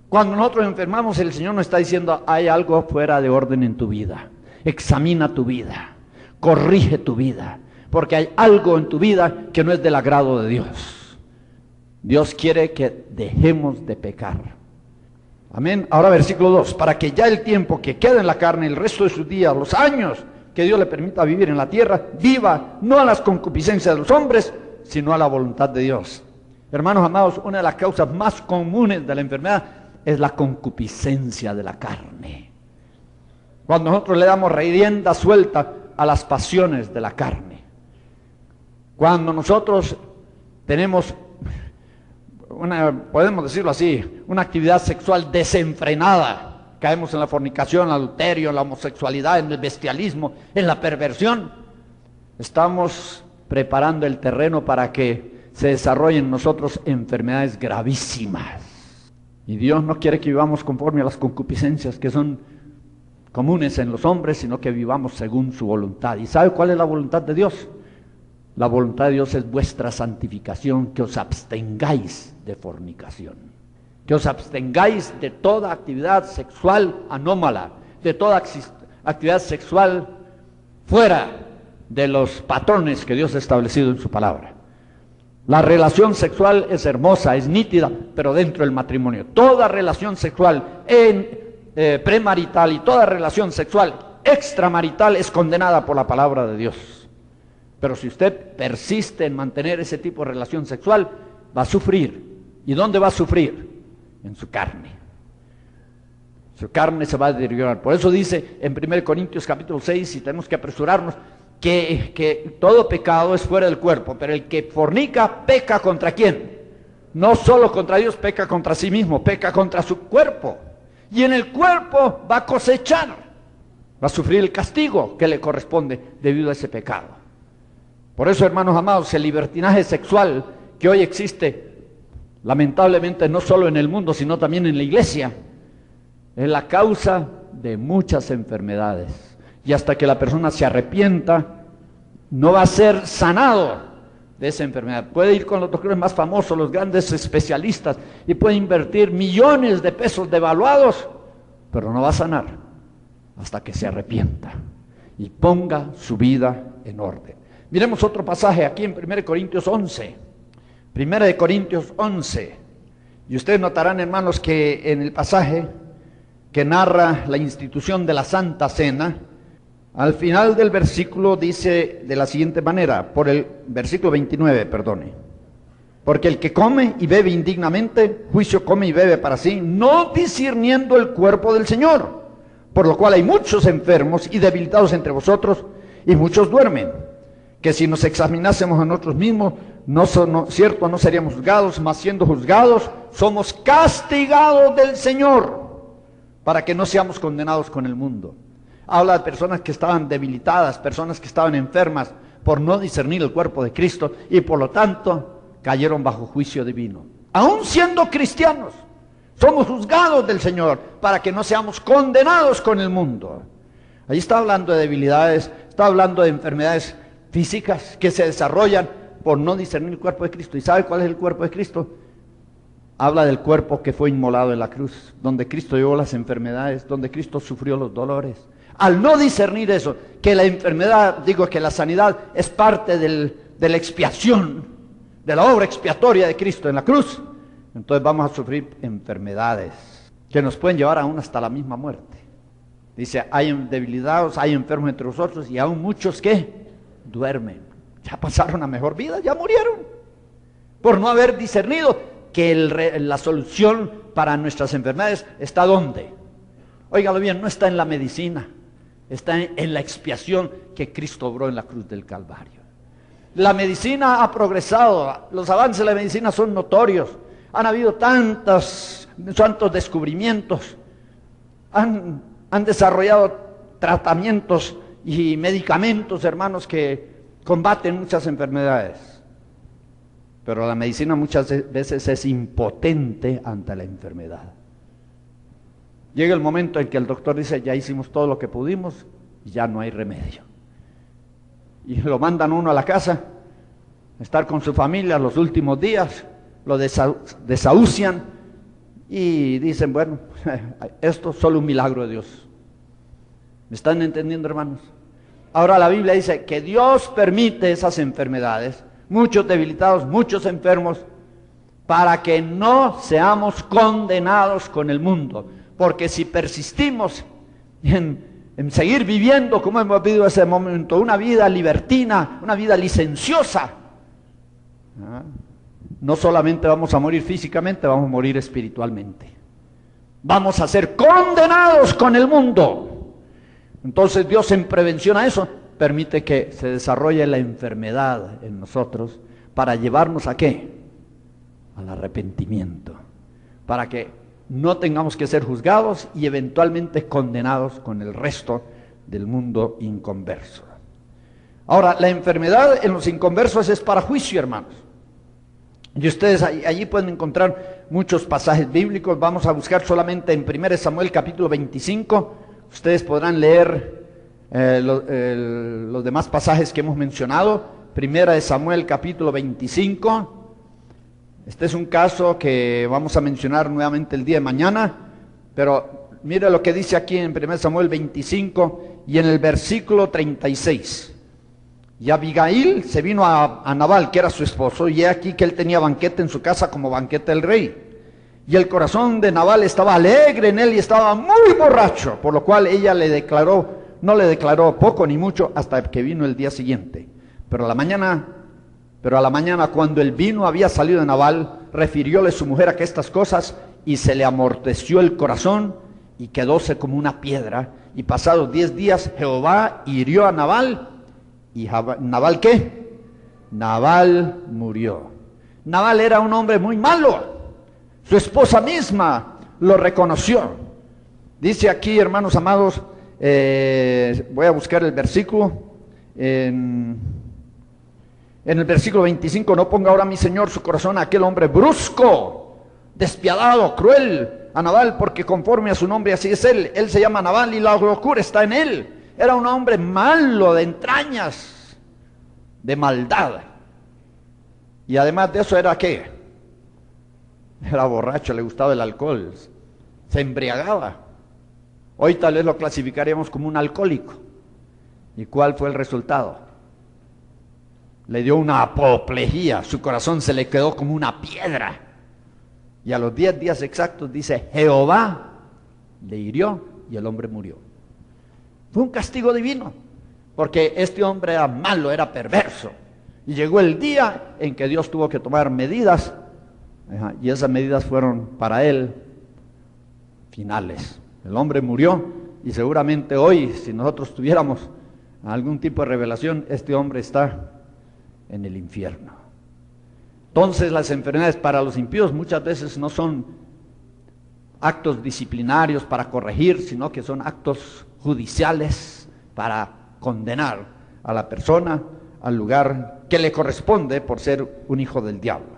Cuando nosotros enfermamos, el Señor nos está diciendo, hay algo fuera de orden en tu vida. Examina tu vida, corrige tu vida, porque hay algo en tu vida que no es del agrado de Dios. Dios quiere que dejemos de pecar. Amén. Ahora versículo 2, para que ya el tiempo que queda en la carne, el resto de sus días, los años que Dios le permita vivir en la tierra, viva no a las concupiscencias de los hombres, sino a la voluntad de Dios. Hermanos amados, una de las causas más comunes de la enfermedad es la concupiscencia de la carne. Cuando nosotros le damos rienda suelta a las pasiones de la carne. Cuando nosotros tenemos podemos decirlo así, una actividad sexual desenfrenada, caemos en la fornicación, en el adulterio, en la homosexualidad, en el bestialismo, en la perversión, estamos preparando el terreno para que se desarrollen en nosotros enfermedades gravísimas. Y Dios no quiere que vivamos conforme a las concupiscencias que son comunes en los hombres, sino que vivamos según su voluntad. ¿Y sabe cuál es la voluntad de Dios? La voluntad de Dios es vuestra santificación, que os abstengáis de fornicación, que os abstengáis de toda actividad sexual anómala, de toda actividad sexual fuera de los patrones que Dios ha establecido en su palabra. La relación sexual es hermosa, es nítida, pero dentro del matrimonio. Toda relación sexual premarital y toda relación sexual extramarital es condenada por la palabra de Dios. Pero si usted persiste en mantener ese tipo de relación sexual, va a sufrir. ¿Y dónde va a sufrir? En su carne. Su carne se va a deteriorar. Por eso dice en 1 Corintios capítulo 6, y tenemos que apresurarnos, que todo pecado es fuera del cuerpo, pero el que fornica peca ¿contra quién? No solo contra Dios, peca contra sí mismo, peca contra su cuerpo. Y en el cuerpo va a cosechar, va a sufrir el castigo que le corresponde debido a ese pecado. Por eso, hermanos amados, el libertinaje sexual que hoy existe, lamentablemente no solo en el mundo, sino también en la iglesia, es la causa de muchas enfermedades. Y hasta que la persona se arrepienta, no va a ser sanado de esa enfermedad. Puede ir con los doctores más famosos, los grandes especialistas, y puede invertir millones de pesos devaluados, pero no va a sanar hasta que se arrepienta y ponga su vida en orden. Miremos otro pasaje aquí en 1 Corintios 11. 1 Corintios 11. Y ustedes notarán, hermanos, que en el pasaje que narra la institución de la Santa Cena, al final del versículo dice de la siguiente manera, por el versículo 29, perdone. Porque el que come y bebe indignamente, juicio come y bebe para sí, no discerniendo el cuerpo del Señor. Por lo cual hay muchos enfermos y debilitados entre vosotros, y muchos duermen. Que si nos examinásemos a nosotros mismos, no seríamos juzgados, mas siendo juzgados, somos castigados del Señor, para que no seamos condenados con el mundo. Habla de personas que estaban debilitadas, personas que estaban enfermas por no discernir el cuerpo de Cristo y por lo tanto cayeron bajo juicio divino. Aún siendo cristianos, somos juzgados del Señor para que no seamos condenados con el mundo. Ahí está hablando de debilidades, está hablando de enfermedades físicas que se desarrollan por no discernir el cuerpo de Cristo. ¿Y sabe cuál es el cuerpo de Cristo? Habla del cuerpo que fue inmolado en la cruz, donde Cristo llevó las enfermedades, donde Cristo sufrió los dolores. Al no discernir eso, que la enfermedad, que la sanidad es parte de la expiación, de la obra expiatoria de Cristo en la cruz, entonces vamos a sufrir enfermedades que nos pueden llevar aún hasta la misma muerte. Dice, hay debilitados, hay enfermos entre nosotros y aún muchos que duermen. Ya pasaron a mejor vida, ya murieron, por no haber discernido que la solución para nuestras enfermedades está ¿dónde? Óigalo bien, no está en la medicina, está en la expiación que Cristo obró en la cruz del Calvario. La medicina ha progresado, los avances de la medicina son notorios, han habido tantos descubrimientos, han desarrollado tratamientos y medicamentos, hermanos, que combaten muchas enfermedades. Pero la medicina muchas veces es impotente ante la enfermedad. Llega el momento en que el doctor dice, ya hicimos todo lo que pudimos y ya no hay remedio. Y lo mandan uno a la casa, a estar con su familia los últimos días, lo desahucian y dicen, bueno, esto es solo un milagro de Dios. ¿Me están entendiendo, hermanos? Ahora la Biblia dice que Dios permite esas enfermedades, muchos debilitados, muchos enfermos, para que no seamos condenados con el mundo. Porque si persistimos en seguir viviendo como hemos vivido en ese momento, una vida libertina, una vida licenciosa, no solamente vamos a morir físicamente, vamos a morir espiritualmente. Vamos a ser condenados con el mundo. Entonces Dios, en prevención a eso, permite que se desarrolle la enfermedad en nosotros para llevarnos ¿a qué? Al arrepentimiento, para que no tengamos que ser juzgados y eventualmente condenados con el resto del mundo inconverso. Ahora, la enfermedad en los inconversos es para juicio, hermanos. Y ustedes allí pueden encontrar muchos pasajes bíblicos. Vamos a buscar solamente en 1 Samuel capítulo 25. Ustedes podrán leer los demás pasajes que hemos mencionado. 1 Samuel capítulo 25. Este es un caso que vamos a mencionar nuevamente el día de mañana, pero mire lo que dice aquí en 1 Samuel 25 y en el versículo 36. Y Abigail se vino a Nabal, que era su esposo, y he aquí que él tenía banquete en su casa como banquete del rey. Y el corazón de Nabal estaba alegre en él y estaba muy borracho, por lo cual ella no le declaró poco ni mucho hasta que vino el día siguiente. Pero a la mañana cuando el vino había salido de Nabal, refirióle su mujer aquestas cosas y se le amorteció el corazón y quedóse como una piedra. Y pasados 10 días Jehová hirió a Nabal. ¿Y Nabal qué? Nabal murió. Nabal era un hombre muy malo. Su esposa misma lo reconoció. Dice aquí, hermanos amados, voy a buscar el versículo. En el versículo 25, no ponga ahora mi Señor su corazón a aquel hombre brusco, despiadado, cruel, a Nabal, porque conforme a su nombre así es él. Él se llama Nabal y la locura está en él. Era un hombre malo, de entrañas, de maldad. Y además de eso, ¿era qué? Era borracho, le gustaba el alcohol, se embriagaba. Hoy tal vez lo clasificaríamos como un alcohólico. ¿Y cuál fue el resultado? Le dio una apoplejía, su corazón se le quedó como una piedra. Y a los 10 días exactos dice, Jehová le hirió y el hombre murió. Fue un castigo divino, porque este hombre era malo, era perverso. Y llegó el día en que Dios tuvo que tomar medidas, y esas medidas fueron para él finales. El hombre murió, y seguramente hoy, si nosotros tuviéramos algún tipo de revelación, este hombre está en el infierno. Entonces las enfermedades para los impíos muchas veces no son actos disciplinarios para corregir, sino que son actos judiciales para condenar a la persona al lugar que le corresponde por ser un hijo del diablo.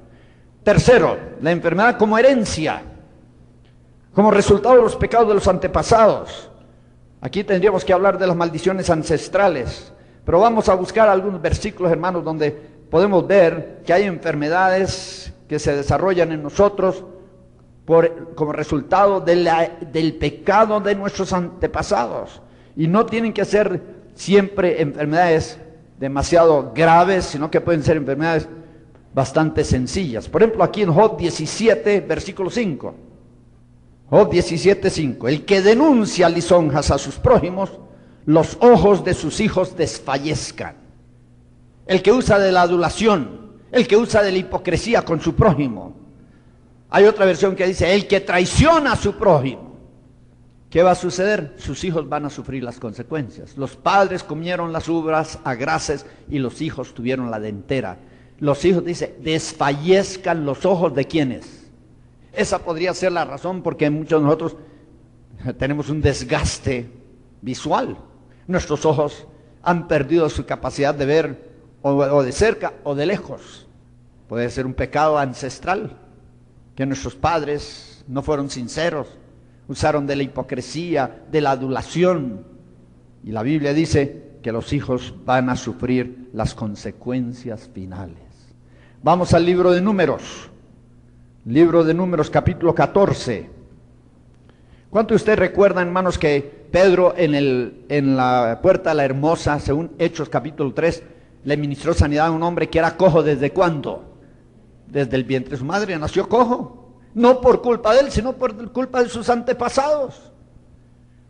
Tercero, la enfermedad como herencia, como resultado de los pecados de los antepasados. Aquí tendríamos que hablar de las maldiciones ancestrales, pero vamos a buscar algunos versículos, hermanos, donde podemos ver que hay enfermedades que se desarrollan en nosotros como resultado del pecado de nuestros antepasados. Y no tienen que ser siempre enfermedades demasiado graves, sino que pueden ser enfermedades bastante sencillas. Por ejemplo, aquí en Job 17, versículo 5. Job 17, 5. El que denuncia lisonjas a sus prójimos, los ojos de sus hijos desfallezcan. El que usa de la adulación, el que usa de la hipocresía con su prójimo. Hay otra versión que dice, el que traiciona a su prójimo. ¿Qué va a suceder? Sus hijos van a sufrir las consecuencias. Los padres comieron las uvas agraces y los hijos tuvieron la dentera. Los hijos, dice, desfallezcan los ojos de quienes. Esa podría ser la razón porque muchos de nosotros tenemos un desgaste visual. Nuestros ojos han perdido su capacidad de ver o de cerca o de lejos. Puede ser un pecado ancestral, que nuestros padres no fueron sinceros, usaron de la hipocresía, de la adulación. Y la Biblia dice que los hijos van a sufrir las consecuencias finales. Vamos al libro de Números. Libro de Números, capítulo 14. ¿Cuánto usted recuerda, hermanos, que Pedro en la puerta de la Hermosa, según Hechos capítulo 3, le ministró sanidad a un hombre que era cojo? ¿Desde cuándo? Desde el vientre de su madre nació cojo. No por culpa de él, sino por culpa de sus antepasados.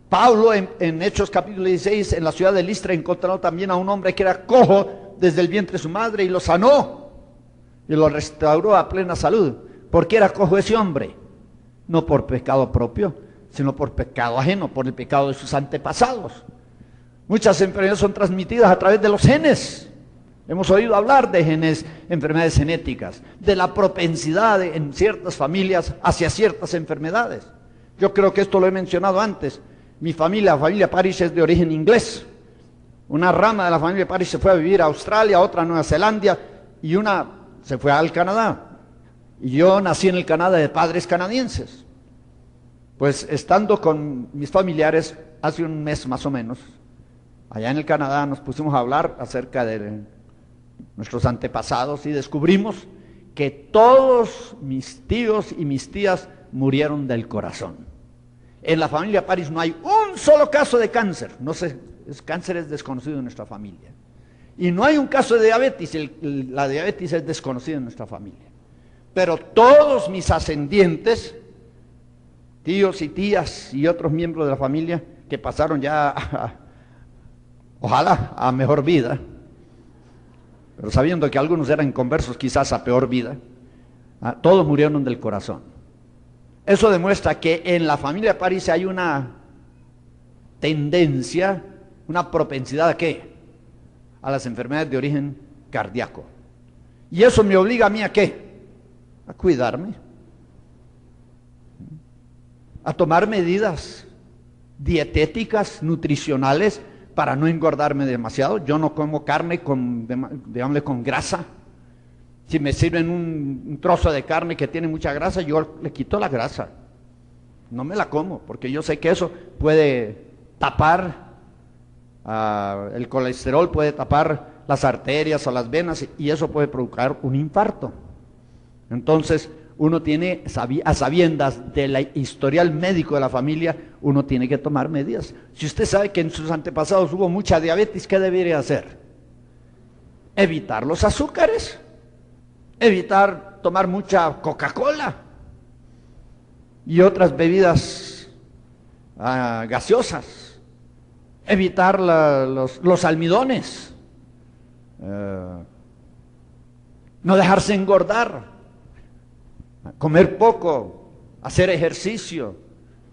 Pablo en Hechos capítulo 16, en la ciudad de Listra, encontró también a un hombre que era cojo desde el vientre de su madre y lo sanó y lo restauró a plena salud. ¿Por qué era cojo ese hombre? No por pecado propio, sino por pecado ajeno, por el pecado de sus antepasados. Muchas enfermedades son transmitidas a través de los genes. Hemos oído hablar de genes, enfermedades genéticas, de la propensidad en ciertas familias hacia ciertas enfermedades. Yo creo que esto lo he mencionado antes. Mi familia, la familia Parrish, es de origen inglés. Una rama de la familia Parrish se fue a vivir a Australia, otra a Nueva Zelanda y una se fue al Canadá. Y yo nací en el Canadá de padres canadienses. Pues estando con mis familiares hace un mes más o menos, allá en el Canadá nos pusimos a hablar acerca de nuestros antepasados y descubrimos que todos mis tíos y mis tías murieron del corazón. En la familia Parrish no hay un solo caso de cáncer. No sé, cáncer es desconocido en nuestra familia. Y no hay un caso de diabetes, la diabetes es desconocida en nuestra familia. Pero todos mis ascendientes, tíos y tías y otros miembros de la familia que pasaron ya, ojalá, a mejor vida, pero sabiendo que algunos eran conversos quizás a peor vida, todos murieron del corazón. Eso demuestra que en la familia Parrish hay una tendencia, una propensidad ¿a qué? A las enfermedades de origen cardíaco. Y eso me obliga a mí ¿a qué? A cuidarme, a tomar medidas dietéticas, nutricionales, para no engordarme demasiado. Yo no como carne con grasa. Si me sirven un trozo de carne que tiene mucha grasa, yo le quito la grasa. No me la como, porque yo sé que eso puede tapar el colesterol, puede tapar las arterias o las venas, y eso puede provocar un infarto. Entonces, uno tiene, a sabiendas del historial médico de la familia, uno tiene que tomar medidas. Si usted sabe que en sus antepasados hubo mucha diabetes, ¿qué debería hacer? Evitar los azúcares, evitar tomar mucha Coca-Cola y otras bebidas gaseosas, evitar los almidones, no dejarse engordar, comer poco, hacer ejercicio,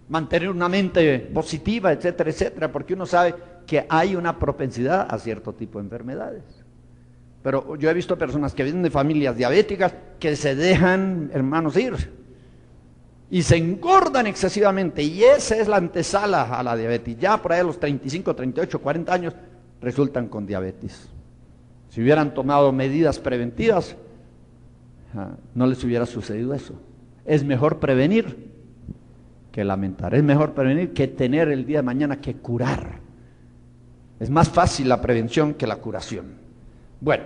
mantener una mente positiva, etcétera, etcétera, porque uno sabe que hay una propensidad a cierto tipo de enfermedades. Pero yo he visto personas que vienen de familias diabéticas que se dejan, hermanos, ir y se engordan excesivamente, y esa es la antesala a la diabetes. Ya por ahí a los 35, 38, 40 años resultan con diabetes. Si hubieran tomado medidas preventivas, no les hubiera sucedido eso. Es mejor prevenir que lamentar, es mejor prevenir que tener el día de mañana que curar. Es más fácil la prevención que la curación. Bueno,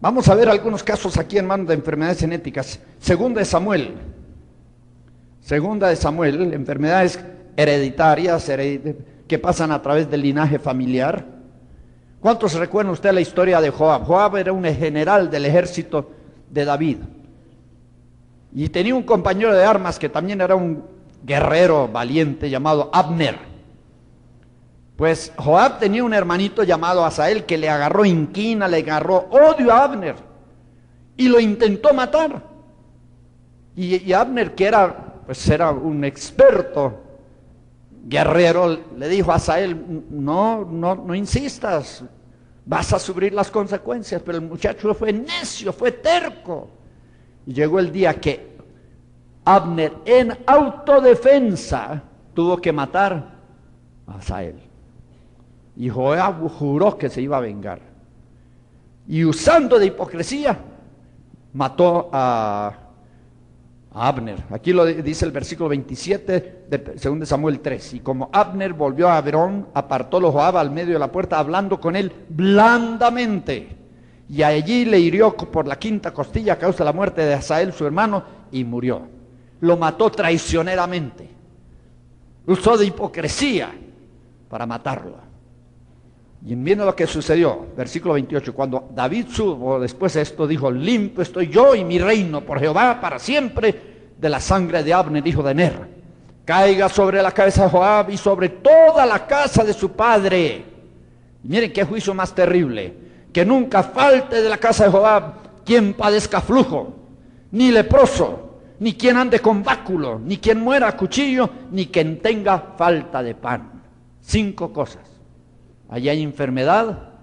vamos a ver algunos casos aquí, hermanos, de enfermedades genéticas. Segunda de Samuel, enfermedades hereditarias que pasan a través del linaje familiar. ¿Cuántos recuerdan usted la historia de Joab? Joab era un general del ejército de David. Y tenía un compañero de armas que también era un guerrero valiente llamado Abner. Pues Joab tenía un hermanito llamado Asael que le agarró inquina, le agarró odio a Abner y lo intentó matar. Y Abner, que era un experto guerrero, le dijo a Asael, no insistas, vas a sufrir las consecuencias. Pero el muchacho fue necio, fue terco. Y llegó el día que Abner, en autodefensa, tuvo que matar a Asael. Y Joab juró que se iba a vengar. Y usando de hipocresía, mató a Abner. Aquí lo dice el versículo 27 de 2 Samuel 3. Y como Abner volvió a Hebrón, apartólo Joab al medio de la puerta, hablando con él blandamente. Y allí le hirió por la quinta costilla a causa de la muerte de Asael, su hermano, y murió. Lo mató traicioneramente. Usó de hipocresía para matarlo. Y viendo lo que sucedió, versículo 28, cuando David supo después de esto, dijo, limpio estoy yo y mi reino por Jehová para siempre de la sangre de Abner, hijo de Ner. Caiga sobre la cabeza de Joab y sobre toda la casa de su padre. Y miren qué juicio más terrible. Que nunca falte de la casa de Joab quien padezca flujo, ni leproso, ni quien ande con báculo, ni quien muera a cuchillo, ni quien tenga falta de pan. 5 cosas. Allí hay enfermedad,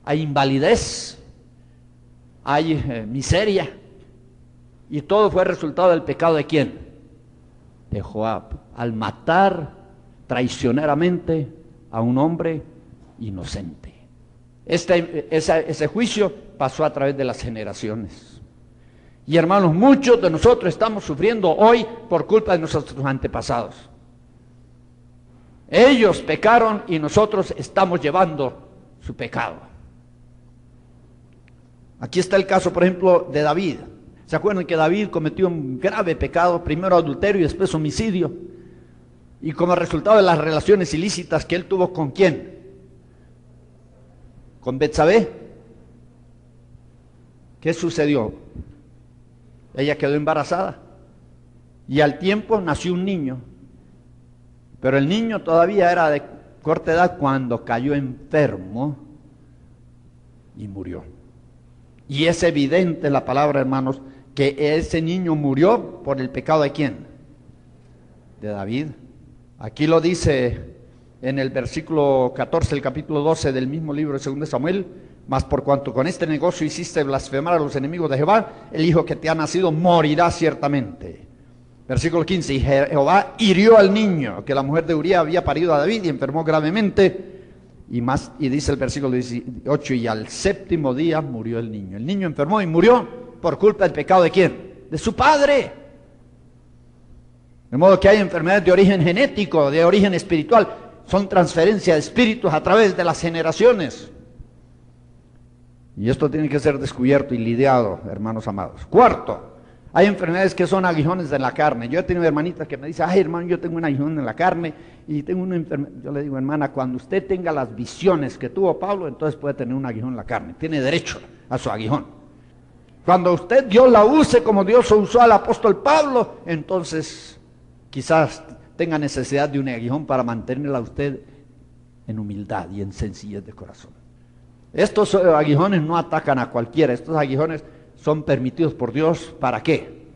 hay invalidez, hay miseria. Y todo fue resultado del pecado ¿de quién? De Joab, al matar traicioneramente a un hombre inocente. Ese juicio pasó a través de las generaciones. Y hermanos, muchos de nosotros estamos sufriendo hoy por culpa de nuestros antepasados. Ellos pecaron y nosotros estamos llevando su pecado. Aquí está el caso, por ejemplo, de David. ¿Se acuerdan que David cometió un grave pecado? Primero adulterio y después homicidio. Y como resultado de las relaciones ilícitas que él tuvo ¿con quién? Con Betsabé. ¿Qué sucedió? Ella quedó embarazada. Y al tiempo nació un niño. Pero el niño todavía era de corta edad cuando cayó enfermo y murió. Y es evidente la palabra, hermanos, que ese niño murió por el pecado ¿de quién? De David. Aquí lo dice en el versículo 14, el capítulo 12 del mismo libro de 2 Samuel. Mas por cuanto con este negocio hiciste blasfemar a los enemigos de Jehová, el hijo que te ha nacido morirá ciertamente. Versículo 15, y Jehová hirió al niño que la mujer de Uría había parido a David y enfermó gravemente. Y dice el versículo 18, y al 7º día murió el niño. El niño enfermó y murió por culpa del pecado ¿de quién? De su padre. De modo que hay enfermedades de origen genético, de origen espiritual. Son transferencia de espíritus a través de las generaciones. Y esto tiene que ser descubierto y lidiado, hermanos amados. Cuarto, hay enfermedades que son aguijones de la carne. Yo he tenido hermanitas que me dicen, ay hermano, yo tengo un aguijón en la carne y tengo una enfermedad. Yo le digo, hermana, cuando usted tenga las visiones que tuvo Pablo, entonces puede tener un aguijón en la carne. Tiene derecho a su aguijón. Cuando usted, Dios la use como Dios usó al apóstol Pablo, entonces quizás tenga necesidad de un aguijón para mantenerla a usted en humildad y en sencillez de corazón. Estos aguijones no atacan a cualquiera. Estos aguijones son permitidos por Dios, ¿para qué?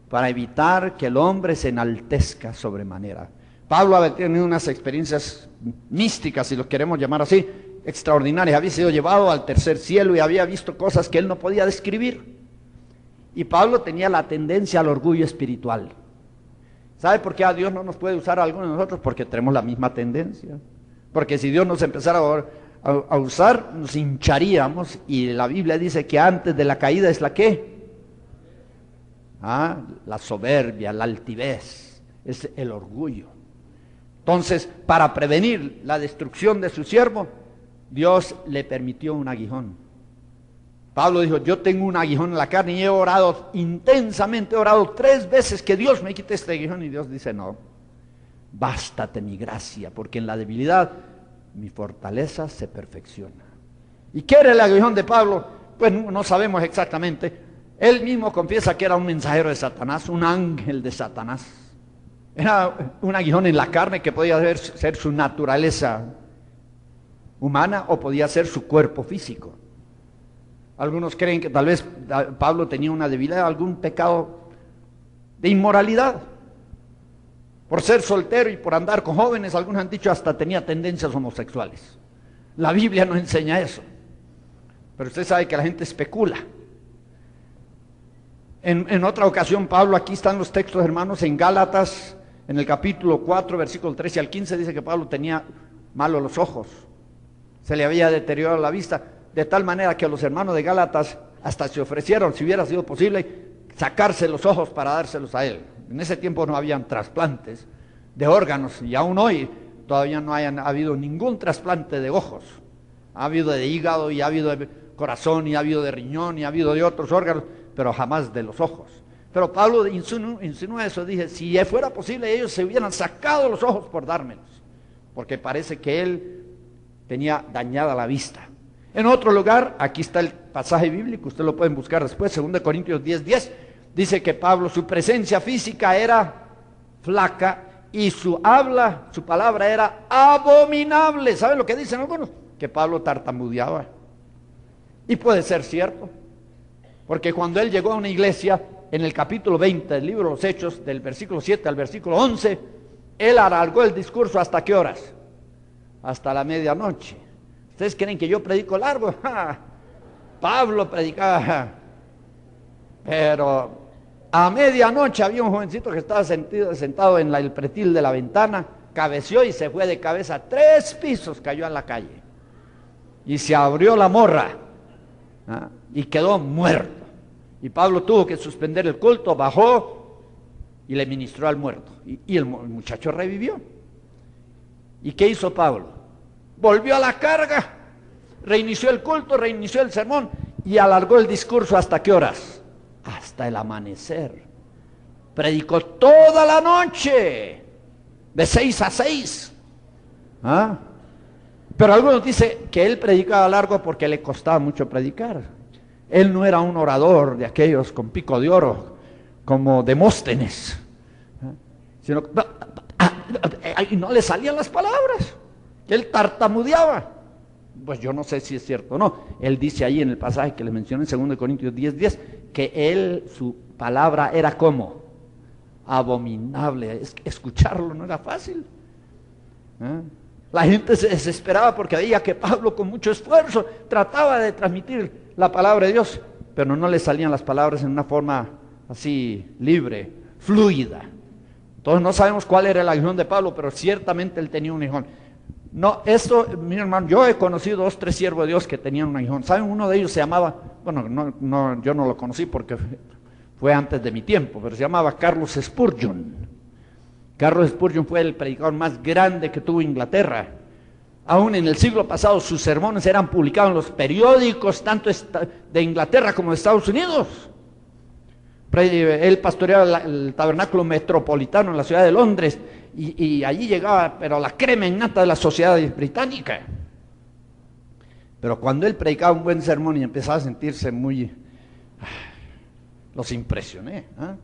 Para evitar que el hombre se enaltezca sobremanera. Pablo había tenido unas experiencias místicas, si lo queremos llamar así, extraordinarias. Había sido llevado al tercer cielo y había visto cosas que él no podía describir. Y Pablo tenía la tendencia al orgullo espiritual. ¿Sabe por qué a Dios no nos puede usar a algunos de nosotros? Porque tenemos la misma tendencia. Porque si Dios nos empezara a usar, nos hincharíamos, y la Biblia dice que antes de la caída es la ¿qué? La soberbia, la altivez, es el orgullo. Entonces, para prevenir la destrucción de su siervo, Dios le permitió un aguijón. Pablo dijo, yo tengo un aguijón en la carne y he orado intensamente, he orado 3 veces que Dios me quite este aguijón, y Dios dice, no, bástate mi gracia, porque en la debilidad mi fortaleza se perfecciona. ¿Y qué era el aguijón de Pablo? Pues no sabemos exactamente. Él mismo confiesa que era un mensajero de Satanás, un ángel de Satanás. Era un aguijón en la carne que podía ser su naturaleza humana o podía ser su cuerpo físico. Algunos creen que tal vez Pablo tenía una debilidad, algún pecado de inmoralidad. Por ser soltero y por andar con jóvenes, algunos han dicho hasta tenía tendencias homosexuales. La Biblia no enseña eso. Pero usted sabe que la gente especula. En otra ocasión, Pablo, aquí están los textos, hermanos, en Gálatas, en el capítulo 4, versículo 13 al 15, dice que Pablo tenía malos los ojos. Se le había deteriorado la vista, de tal manera que a los hermanos de Gálatas hasta se ofrecieron, si hubiera sido posible, sacarse los ojos para dárselos a él. En ese tiempo no habían trasplantes de órganos, y aún hoy todavía no ha habido ningún trasplante de ojos. Ha habido de hígado, y ha habido de corazón, y ha habido de riñón, y ha habido de otros órganos, pero jamás de los ojos. Pero Pablo insinúa eso, dice, si fuera posible ellos se hubieran sacado los ojos por dármelos, porque parece que él tenía dañada la vista. En otro lugar, aquí está el pasaje bíblico, ustedes lo pueden buscar después, 2 Corintios 10:10, dice que Pablo, su presencia física era flaca y su habla, su palabra era abominable. ¿Saben lo que dicen algunos? Que Pablo tartamudeaba. Y puede ser cierto, porque cuando él llegó a una iglesia, en el capítulo 20 del libro de los Hechos, del versículo 7 al versículo 11, él alargó el discurso ¿hasta qué horas? Hasta la medianoche. ¿Ustedes creen que yo predico largo? ¡Ja! Pablo predicaba, pero a medianoche había un jovencito que estaba sentado en el pretil de la ventana, cabeció y se fue de cabeza 3 pisos, cayó a la calle. Y se abrió la morra, ¿ah? Y quedó muerto. Y Pablo tuvo que suspender el culto, bajó y le ministró al muerto. Y el muchacho revivió. ¿Y qué hizo Pablo? Volvió a la carga, reinició el culto, reinició el sermón y alargó el discurso ¿hasta qué horas? Hasta el amanecer. Predicó toda la noche, de 6 a 6. ¿Ah? Pero algunos dicen que él predicaba largo porque le costaba mucho predicar. Él no era un orador de aquellos con pico de oro, como Demóstenes, sino que no le salían las palabras, él tartamudeaba. Pues yo no sé si es cierto o no. Él dice ahí en el pasaje que le mencioné en 2 Corintios 10:10, que él, su palabra era como abominable. Escucharlo no era fácil. La gente se desesperaba porque veía que Pablo con mucho esfuerzo trataba de transmitir la palabra de Dios, pero no le salían las palabras en una forma así libre, fluida. Entonces no sabemos cuál era el aguijón de Pablo, pero ciertamente él tenía un aguijón. No, esto, mi hermano, yo he conocido 2, 3 siervos de Dios que tenían un aguijón. ¿Saben? Uno de ellos se llamaba, bueno, yo no lo conocí porque fue antes de mi tiempo, pero se llamaba Carlos Spurgeon. Carlos Spurgeon fue el predicador más grande que tuvo Inglaterra. Aún en el siglo pasado sus sermones eran publicados en los periódicos, tanto de Inglaterra como de Estados Unidos. Él pastoreaba el tabernáculo metropolitano en la ciudad de Londres y allí llegaba, pero la crema innata de la sociedad británica. Pero cuando él predicaba un buen sermón y empezaba a sentirse muy... los impresioné. ¿Eh?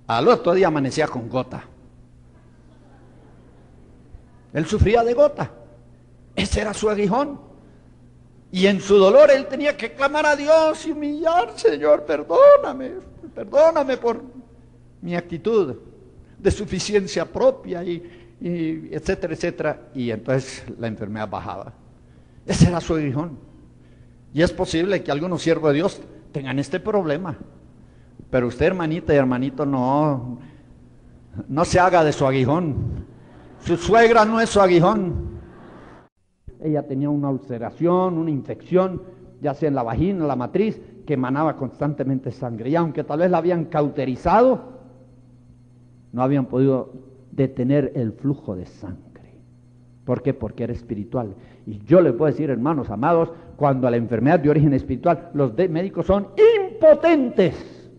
Al otro día amanecía con gota. Él sufría de gota. Ese era su aguijón. Y en su dolor él tenía que clamar a Dios y humillar, Señor, perdóname por mi actitud de suficiencia propia y etcétera, etcétera. Y entonces la enfermedad bajaba. Ese era su aguijón. Y es posible que algunos siervos de Dios tengan este problema. Pero usted, hermanita y hermanito, no se haga de su aguijón. Su suegra no es su aguijón. Ella tenía una ulceración, una infección, ya sea en la vagina, la matriz, que emanaba constantemente sangre. Y aunque tal vez la habían cauterizado, no habían podido detener el flujo de sangre. ¿Por qué? Porque era espiritual. Y yo les puedo decir, hermanos amados, cuando la enfermedad de origen espiritual, los médicos son impotentes.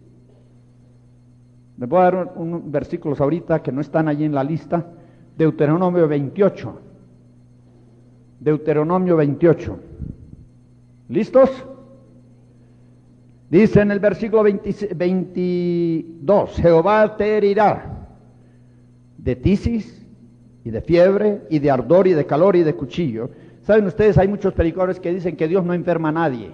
Les voy a dar unos versículos ahorita que no están allí en la lista. Deuteronomio 28. Deuteronomio 28. ¿Listos? Dice en el versículo 22, Jehová te herirá de tisis y de fiebre y de ardor y de calor y de cuchillo. Saben ustedes, hay muchos predicadores que dicen que Dios no enferma a nadie.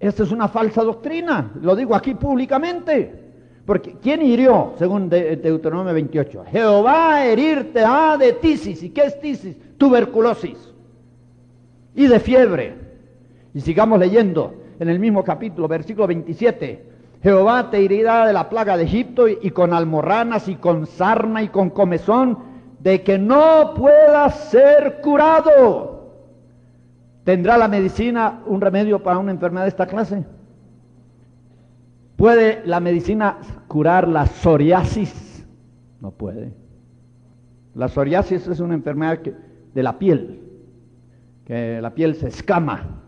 Esta es una falsa doctrina, lo digo aquí públicamente. Porque ¿quién hirió? Según Deuteronomio 28. Jehová herirte de tisis. ¿Y qué es tisis? Tuberculosis. Y de fiebre. Y sigamos leyendo en el mismo capítulo, versículo 27. Jehová te herirá de la plaga de Egipto y con almorranas y con sarna y con comezón, de que no puedas ser curado. ¿Tendrá la medicina un remedio para una enfermedad de esta clase? ¿Puede la medicina curar la psoriasis? No puede. La psoriasis es una enfermedad de la piel, que la piel se escama.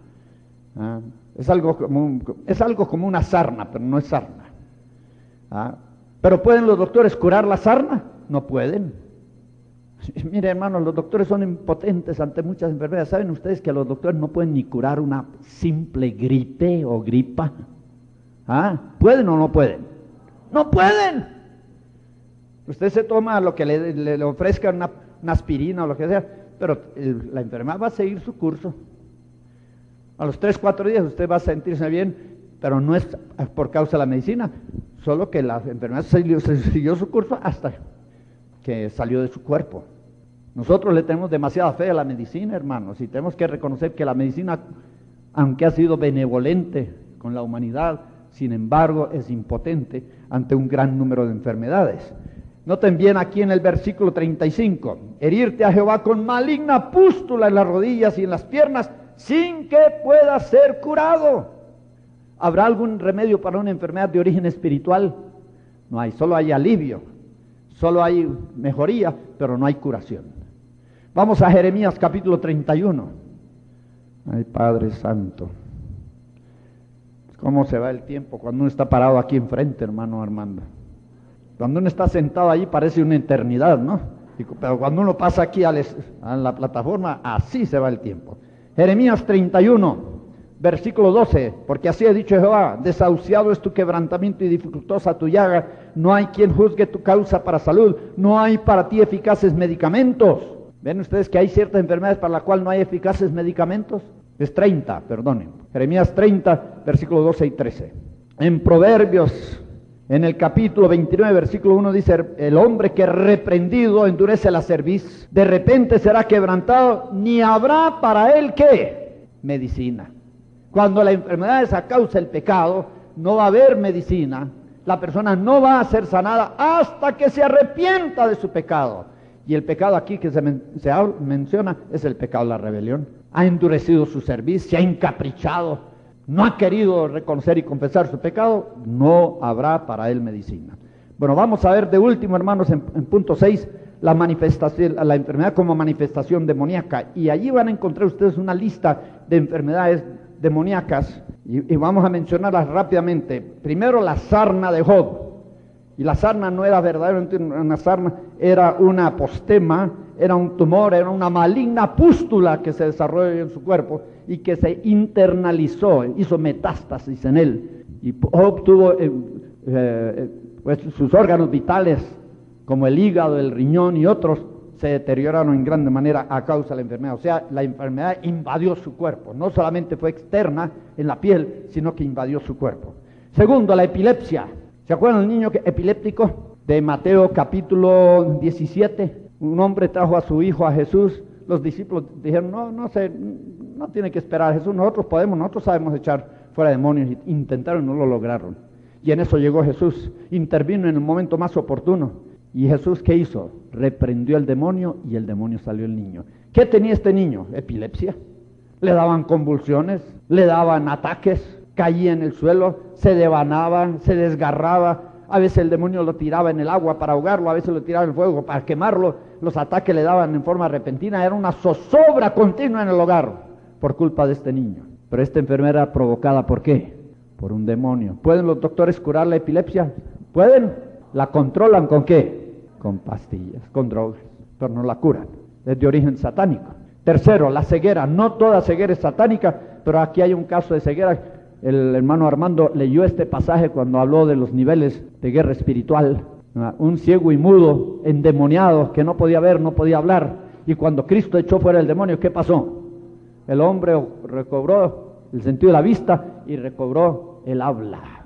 Es algo como una sarna, pero no es sarna. ¿Pero pueden los doctores curar la sarna? No pueden. Mire, hermanos, los doctores son impotentes ante muchas enfermedades. ¿Saben ustedes que los doctores no pueden ni curar una simple gripe o gripa? ¿Pueden o no pueden? ¡No pueden! Usted se toma lo que le ofrezca, una aspirina o lo que sea, pero la enfermedad va a seguir su curso. A los 3, 4 días usted va a sentirse bien, pero no es por causa de la medicina, solo que la enfermedad siguió su curso hasta que salió de su cuerpo. Nosotros le tenemos demasiada fe a la medicina, hermanos, y tenemos que reconocer que la medicina, aunque ha sido benevolente con la humanidad, sin embargo es impotente ante un gran número de enfermedades. Noten bien aquí en el versículo 35, herirte a Jehová con maligna pústula en las rodillas y en las piernas, sin que pueda ser curado. ¿Habrá algún remedio para una enfermedad de origen espiritual? No hay, solo hay alivio, solo hay mejoría, pero no hay curación. Vamos a Jeremías capítulo 31. Ay, Padre Santo, ¿cómo se va el tiempo cuando uno está parado aquí enfrente, hermano Armando? Cuando uno está sentado ahí parece una eternidad, ¿no? Pero cuando uno pasa aquí a la plataforma, así se va el tiempo. Jeremías 31, versículo 12, porque así ha dicho Jehová, desahuciado es tu quebrantamiento y dificultosa tu llaga, no hay quien juzgue tu causa para salud, no hay para ti eficaces medicamentos. ¿Ven ustedes que hay ciertas enfermedades para las cuales no hay eficaces medicamentos? Es 30, perdonen. Jeremías 30, versículos 12 y 13. En Proverbios, en el capítulo 29, versículo 1 dice, el hombre que reprendido endurece la cerviz, de repente será quebrantado, ni habrá para él, ¿qué? Medicina. Cuando la enfermedad es a causa del pecado, no va a haber medicina, la persona no va a ser sanada hasta que se arrepienta de su pecado. Y el pecado aquí que se menciona es el pecado de la rebelión. Ha endurecido su cerviz, se ha encaprichado, no ha querido reconocer y confesar su pecado, no habrá para él medicina. Bueno, vamos a ver de último, hermanos, en punto 6, la manifestación, la enfermedad como manifestación demoníaca. Y allí van a encontrar ustedes una lista de enfermedades demoníacas y vamos a mencionarlas rápidamente. Primero, la sarna de Job. Y la sarna no era verdaderamente una sarna, era una apostema, era un tumor, era una maligna pústula que se desarrolló en su cuerpo y que se internalizó, hizo metástasis en él. Y obtuvo pues sus órganos vitales, como el hígado, el riñón y otros, se deterioraron en grande manera a causa de la enfermedad. O sea, la enfermedad invadió su cuerpo, no solamente fue externa en la piel, sino que invadió su cuerpo. Segundo, la epilepsia. ¿Se acuerdan del niño epiléptico de Mateo capítulo 17? Un hombre trajo a su hijo a Jesús. Los discípulos dijeron, no tiene que esperar a Jesús, nosotros sabemos echar fuera demonios. Y intentaron y no lo lograron. Y en eso llegó Jesús, intervino en el momento más oportuno. ¿Y Jesús qué hizo? Reprendió el demonio y el demonio salió el niño. ¿Qué tenía este niño? Epilepsia. Le daban convulsiones, le daban ataques, caía en el suelo, se devanaba, se desgarraba. A veces el demonio lo tiraba en el agua para ahogarlo, a veces lo tiraba en el fuego para quemarlo. Los ataques le daban en forma repentina. Era una zozobra continua en el hogar por culpa de este niño. Pero esta enfermedad era provocada ¿por qué? Por un demonio. ¿Pueden los doctores curar la epilepsia? ¿Pueden? ¿La controlan con qué? Con pastillas, con drogas, pero no la curan. es de origen satánico. Tercero, la ceguera. No toda ceguera es satánica, pero aquí hay un caso de ceguera. El hermano Armando leyó este pasaje cuando habló de los niveles de guerra espiritual. Un ciego y mudo, endemoniado, que no podía ver, no podía hablar. Y cuando Cristo echó fuera el demonio, ¿qué pasó? El hombre recobró el sentido de la vista y recobró el habla.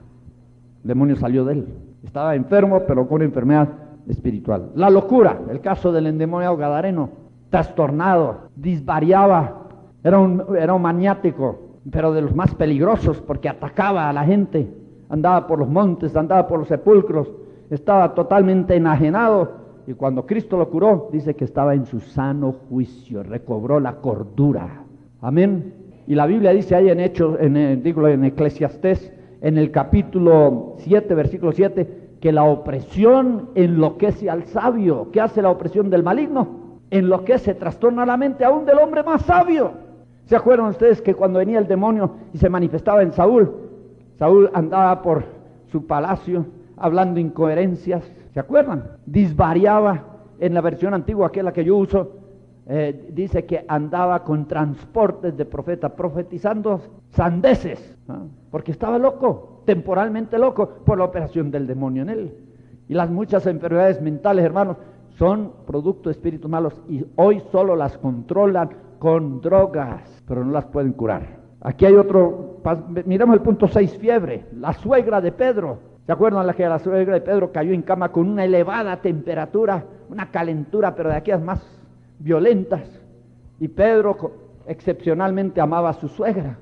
El demonio salió de él. Estaba enfermo, pero con una enfermedad espiritual. La locura, el caso del endemoniado gadareno, trastornado, disvariaba, era un maniático, pero de los más peligrosos, porque atacaba a la gente, andaba por los montes, andaba por los sepulcros, estaba totalmente enajenado, y cuando Cristo lo curó, dice que estaba en su sano juicio, recobró la cordura. Amén. Y la Biblia dice ahí en Hechos, en Eclesiastés, en el capítulo 7, versículo 7, que la opresión enloquece al sabio. ¿Qué hace la opresión del maligno? Enloquece, trastorna la mente aún del hombre más sabio. ¿Se acuerdan ustedes que cuando venía el demonio y se manifestaba en Saúl, Saúl andaba por su palacio hablando incoherencias? ¿Se acuerdan? Disvariaba. En la versión antigua, aquella que yo uso, dice que andaba con transportes de profeta, profetizando sandeces, ¿no? Porque estaba loco, temporalmente loco, por la operación del demonio en él. Y las muchas enfermedades mentales, hermanos, son producto de espíritus malos, y hoy solo las controlan con drogas, pero no las pueden curar. Aquí hay otro, miremos el punto 6, fiebre. La suegra de Pedro, ¿se acuerdan la que la suegra de Pedro cayó en cama con una elevada temperatura, una calentura, pero de aquellas más violentas? Y Pedro excepcionalmente amaba a su suegra,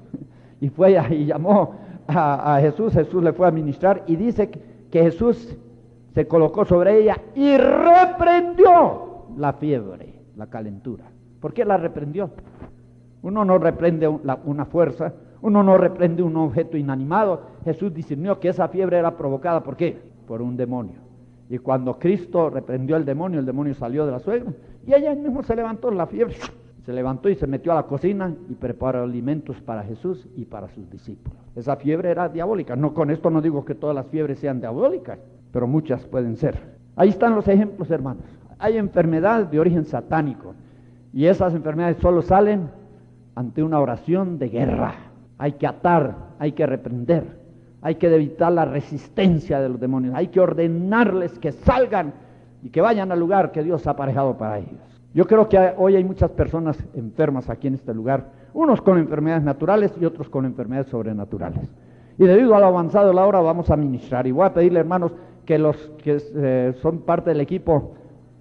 y fue y llamó a Jesús. Jesús le fue a ministrar, y dice que Jesús se colocó sobre ella y reprendió la fiebre, la calentura. ¿Por qué la reprendió? Uno no reprende una fuerza, uno no reprende un objeto inanimado. Jesús discernió que esa fiebre era provocada, ¿por qué? Por un demonio. Y cuando Cristo reprendió al demonio, el demonio salió de la suegra, y ella mismo se levantó, la fiebre, se levantó y se metió a la cocina y preparó alimentos para Jesús y para sus discípulos. Esa fiebre era diabólica. No, con esto no digo que todas las fiebres sean diabólicas, pero muchas pueden ser. Ahí están los ejemplos, hermanos. Hay enfermedades de origen satánico, y esas enfermedades solo salen ante una oración de guerra. Hay que atar, hay que reprender, hay que evitar la resistencia de los demonios, hay que ordenarles que salgan y que vayan al lugar que Dios ha aparejado para ellos. Yo creo que hoy hay muchas personas enfermas aquí en este lugar, unos con enfermedades naturales y otros con enfermedades sobrenaturales. Y debido a lo avanzado de la hora vamos a ministrar, y voy a pedirle, hermanos, que los que son parte del equipo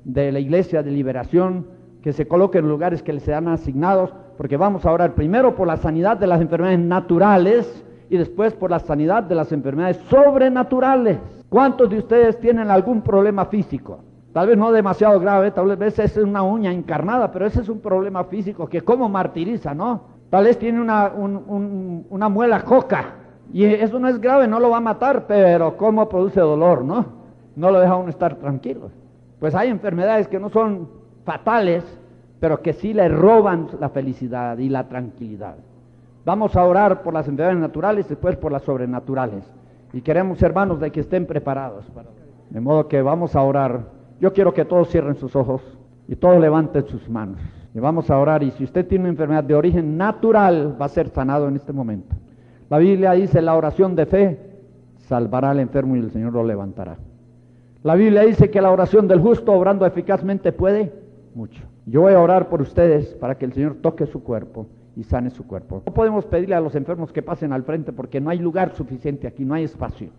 de la Iglesia de Liberación, que se coloquen en lugares que les sean asignados, porque vamos a orar primero por la sanidad de las enfermedades naturales y después por la sanidad de las enfermedades sobrenaturales. ¿Cuántos de ustedes tienen algún problema físico? Tal vez no demasiado grave, tal vez es una uña encarnada, pero ese es un problema físico que como martiriza, ¿no? Tal vez tiene una muela coca, y eso no es grave, no lo va a matar, pero cómo produce dolor, ¿no? No lo deja uno estar tranquilo. Pues hay enfermedades que no son fatales, pero que sí le roban la felicidad y la tranquilidad. Vamos a orar por las enfermedades naturales y después por las sobrenaturales. Y queremos, hermanos, de que estén preparados. De modo que vamos a orar. Yo quiero que todos cierren sus ojos y todos levanten sus manos. Y vamos a orar, y si usted tiene una enfermedad de origen natural, va a ser sanado en este momento. La Biblia dice: la oración de fe salvará al enfermo y el Señor lo levantará. La Biblia dice que la oración del justo, obrando eficazmente, puede mucho. Yo voy a orar por ustedes para que el Señor toque su cuerpo y sane su cuerpo. No podemos pedirle a los enfermos que pasen al frente porque no hay lugar suficiente aquí, no hay espacio.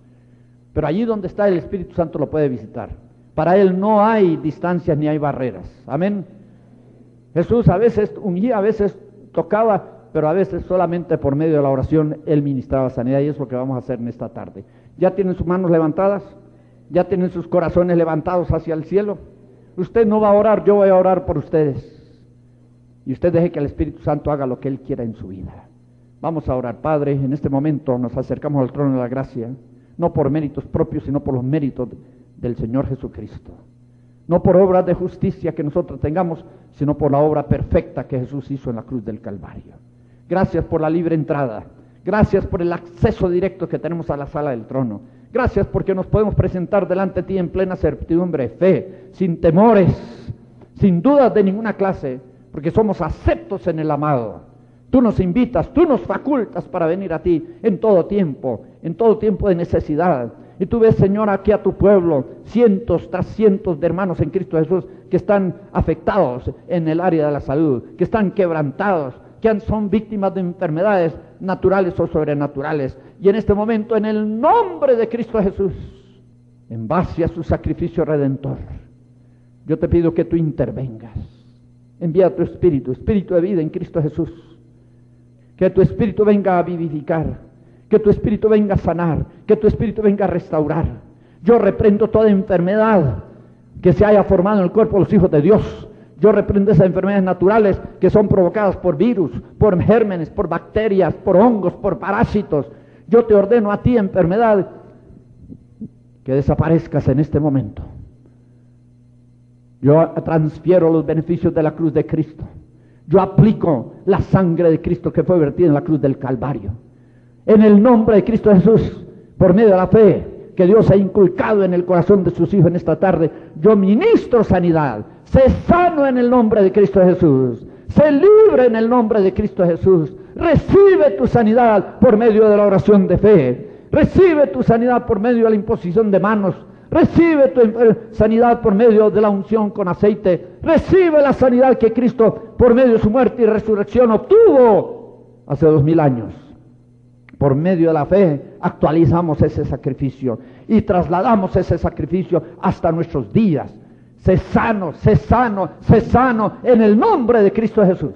Pero allí donde está el Espíritu Santo lo puede visitar. Para Él no hay distancias ni hay barreras. Amén. Jesús a veces ungía, a veces tocaba, pero a veces solamente por medio de la oración Él ministraba sanidad, y es lo que vamos a hacer en esta tarde. ¿Ya tienen sus manos levantadas? ¿Ya tienen sus corazones levantados hacia el cielo? Usted no va a orar, yo voy a orar por ustedes. Y usted deje que el Espíritu Santo haga lo que Él quiera en su vida. Vamos a orar. Padre, en este momento nos acercamos al trono de la gracia, no por méritos propios, sino por los méritos del Señor Jesucristo. No por obras de justicia que nosotros tengamos, sino por la obra perfecta que Jesús hizo en la cruz del Calvario. Gracias por la libre entrada. Gracias por el acceso directo que tenemos a la sala del trono. Gracias porque nos podemos presentar delante de ti en plena certidumbre, fe, sin temores, sin dudas de ninguna clase, porque somos aceptos en el amado. Tú nos invitas, tú nos facultas para venir a ti en todo tiempo de necesidad. Y tú ves, Señor, aquí a tu pueblo, cientos tras cientos de hermanos en Cristo Jesús que están afectados en el área de la salud, que están quebrantados, que son víctimas de enfermedades naturales o sobrenaturales. Y en este momento, en el nombre de Cristo Jesús, en base a su sacrificio redentor, yo te pido que tú intervengas. Envía tu espíritu de vida en Cristo Jesús. Que tu espíritu venga a vivificar, que tu espíritu venga a sanar, que tu espíritu venga a restaurar. Yo reprendo toda enfermedad que se haya formado en el cuerpo de los hijos de Dios. Yo reprendo esas enfermedades naturales que son provocadas por virus, por gérmenes, por bacterias, por hongos, por parásitos. Yo te ordeno a ti, enfermedad, que desaparezcas en este momento. Yo transfiero los beneficios de la cruz de Cristo. Yo aplico la sangre de Cristo que fue vertida en la cruz del Calvario. En el nombre de Cristo Jesús, por medio de la fe que Dios ha inculcado en el corazón de sus hijos en esta tarde, yo ministro sanidad. Sé sano en el nombre de Cristo Jesús. Sé libre en el nombre de Cristo Jesús. Recibe tu sanidad por medio de la oración de fe. Recibe tu sanidad por medio de la imposición de manos. Recibe tu sanidad por medio de la unción con aceite. Recibe la sanidad que Cristo, por medio de su muerte y resurrección, obtuvo hace 2000 años. Por medio de la fe actualizamos ese sacrificio y trasladamos ese sacrificio hasta nuestros días. Sé sano, sé sano, sé sano en el nombre de Cristo Jesús.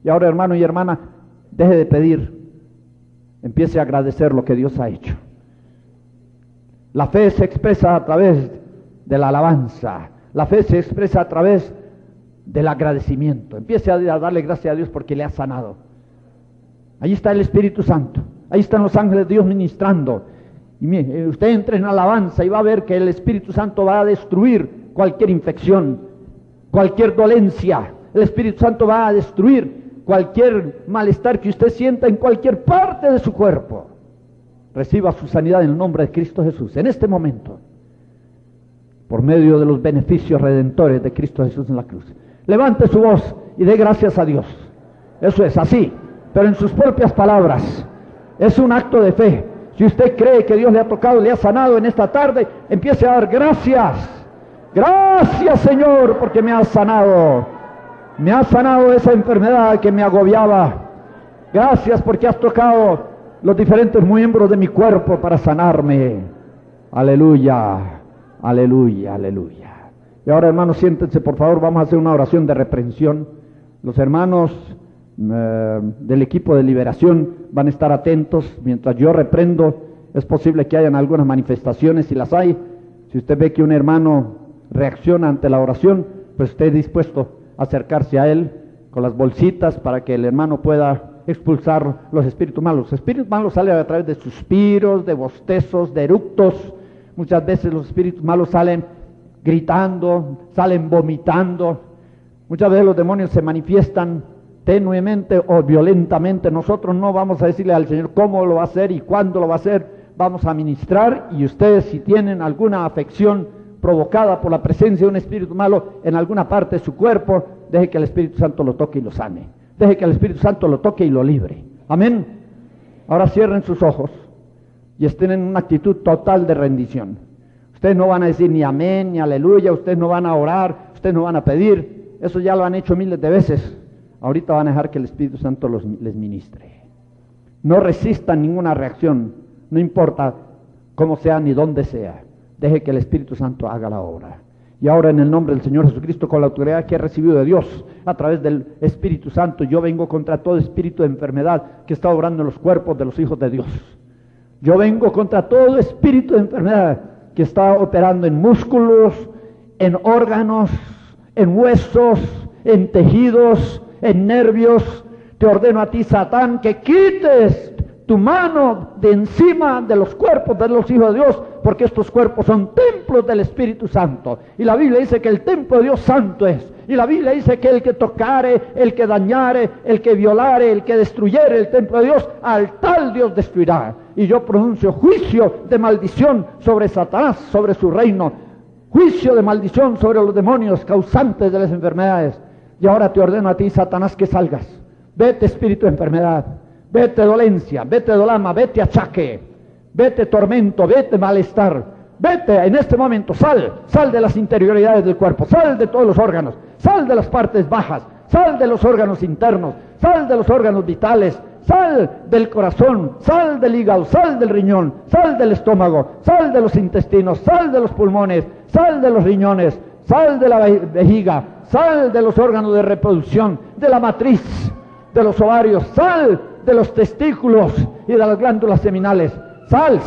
Y ahora, hermano y hermana, deje de pedir, empiece a agradecer lo que Dios ha hecho. La fe se expresa a través de la alabanza. La fe se expresa a través del agradecimiento. Empiece a darle gracias a Dios porque le ha sanado. Ahí está el Espíritu Santo. Ahí están los ángeles de Dios ministrando. Y mire, usted entre en alabanza y va a ver que el Espíritu Santo va a destruir cualquier infección, cualquier dolencia. El Espíritu Santo va a destruir cualquier malestar que usted sienta en cualquier parte de su cuerpo. Reciba su sanidad en el nombre de Cristo Jesús, en este momento, por medio de los beneficios redentores de Cristo Jesús en la cruz. Levante su voz y dé gracias a Dios. Eso es así, pero en sus propias palabras. Es un acto de fe. Si usted cree que Dios le ha tocado, le ha sanado en esta tarde, empiece a dar gracias. Gracias, Señor, porque me has sanado. Me has sanado esa enfermedad que me agobiaba. Gracias porque has tocado los diferentes miembros de mi cuerpo para sanarme. Aleluya, aleluya, aleluya. Y ahora, hermanos, siéntense, por favor, vamos a hacer una oración de reprensión. Los hermanos del equipo de liberación van a estar atentos mientras yo reprendo. Es posible que hayan algunas manifestaciones, si las hay. Si usted ve que un hermano reacciona ante la oración, pues esté dispuesto a acercarse a él con las bolsitas para que el hermano pueda expulsar los espíritus malos. Los espíritus malos salen a través de suspiros, de bostezos, de eructos. Muchas veces los espíritus malos salen gritando, salen vomitando. Muchas veces los demonios se manifiestan tenuemente o violentamente. Nosotros no vamos a decirle al Señor cómo lo va a hacer y cuándo lo va a hacer. Vamos a ministrar, y ustedes, si tienen alguna afección provocada por la presencia de un espíritu malo en alguna parte de su cuerpo, deje que el Espíritu Santo lo toque y lo sane. Deje que el Espíritu Santo lo toque y lo libre. Amén. Ahora cierren sus ojos y estén en una actitud total de rendición. Ustedes no van a decir ni amén, ni aleluya, ustedes no van a orar, ustedes no van a pedir. Eso ya lo han hecho miles de veces. Ahorita van a dejar que el Espíritu Santo les ministre. No resistan ninguna reacción, no importa cómo sea ni dónde sea. Deje que el Espíritu Santo haga la obra. Y ahora, en el nombre del Señor Jesucristo, con la autoridad que he recibido de Dios a través del Espíritu Santo, yo vengo contra todo espíritu de enfermedad que está obrando en los cuerpos de los hijos de Dios. Yo vengo contra todo espíritu de enfermedad que está operando en músculos, en órganos, en huesos, en tejidos, en nervios. Te ordeno a ti, Satán, que quites tu mano de encima de los cuerpos de los hijos de Dios, porque estos cuerpos son templos del Espíritu Santo. Y la Biblia dice que el templo de Dios santo es. Y la Biblia dice que el que tocare, el que dañare, el que violare, el que destruyere el templo de Dios, al tal Dios destruirá. Y yo pronuncio juicio de maldición sobre Satanás, sobre su reino. juicio de maldición sobre los demonios causantes de las enfermedades. Y ahora te ordeno a ti, Satanás, que salgas. Vete, espíritu de enfermedad, vete dolencia, vete dolama, vete achaque, vete tormento, vete malestar, vete en este momento, sal de las interioridades del cuerpo, sal de todos los órganos, sal de las partes bajas, sal de los órganos internos, sal de los órganos vitales, sal del corazón, sal del hígado, sal del riñón, sal del estómago, sal de los intestinos, sal de los pulmones, sal de los riñones, sal de la vejiga, sal de los órganos de reproducción, de la matriz, de los ovarios, sal de los testículos y de las glándulas seminales. Sal,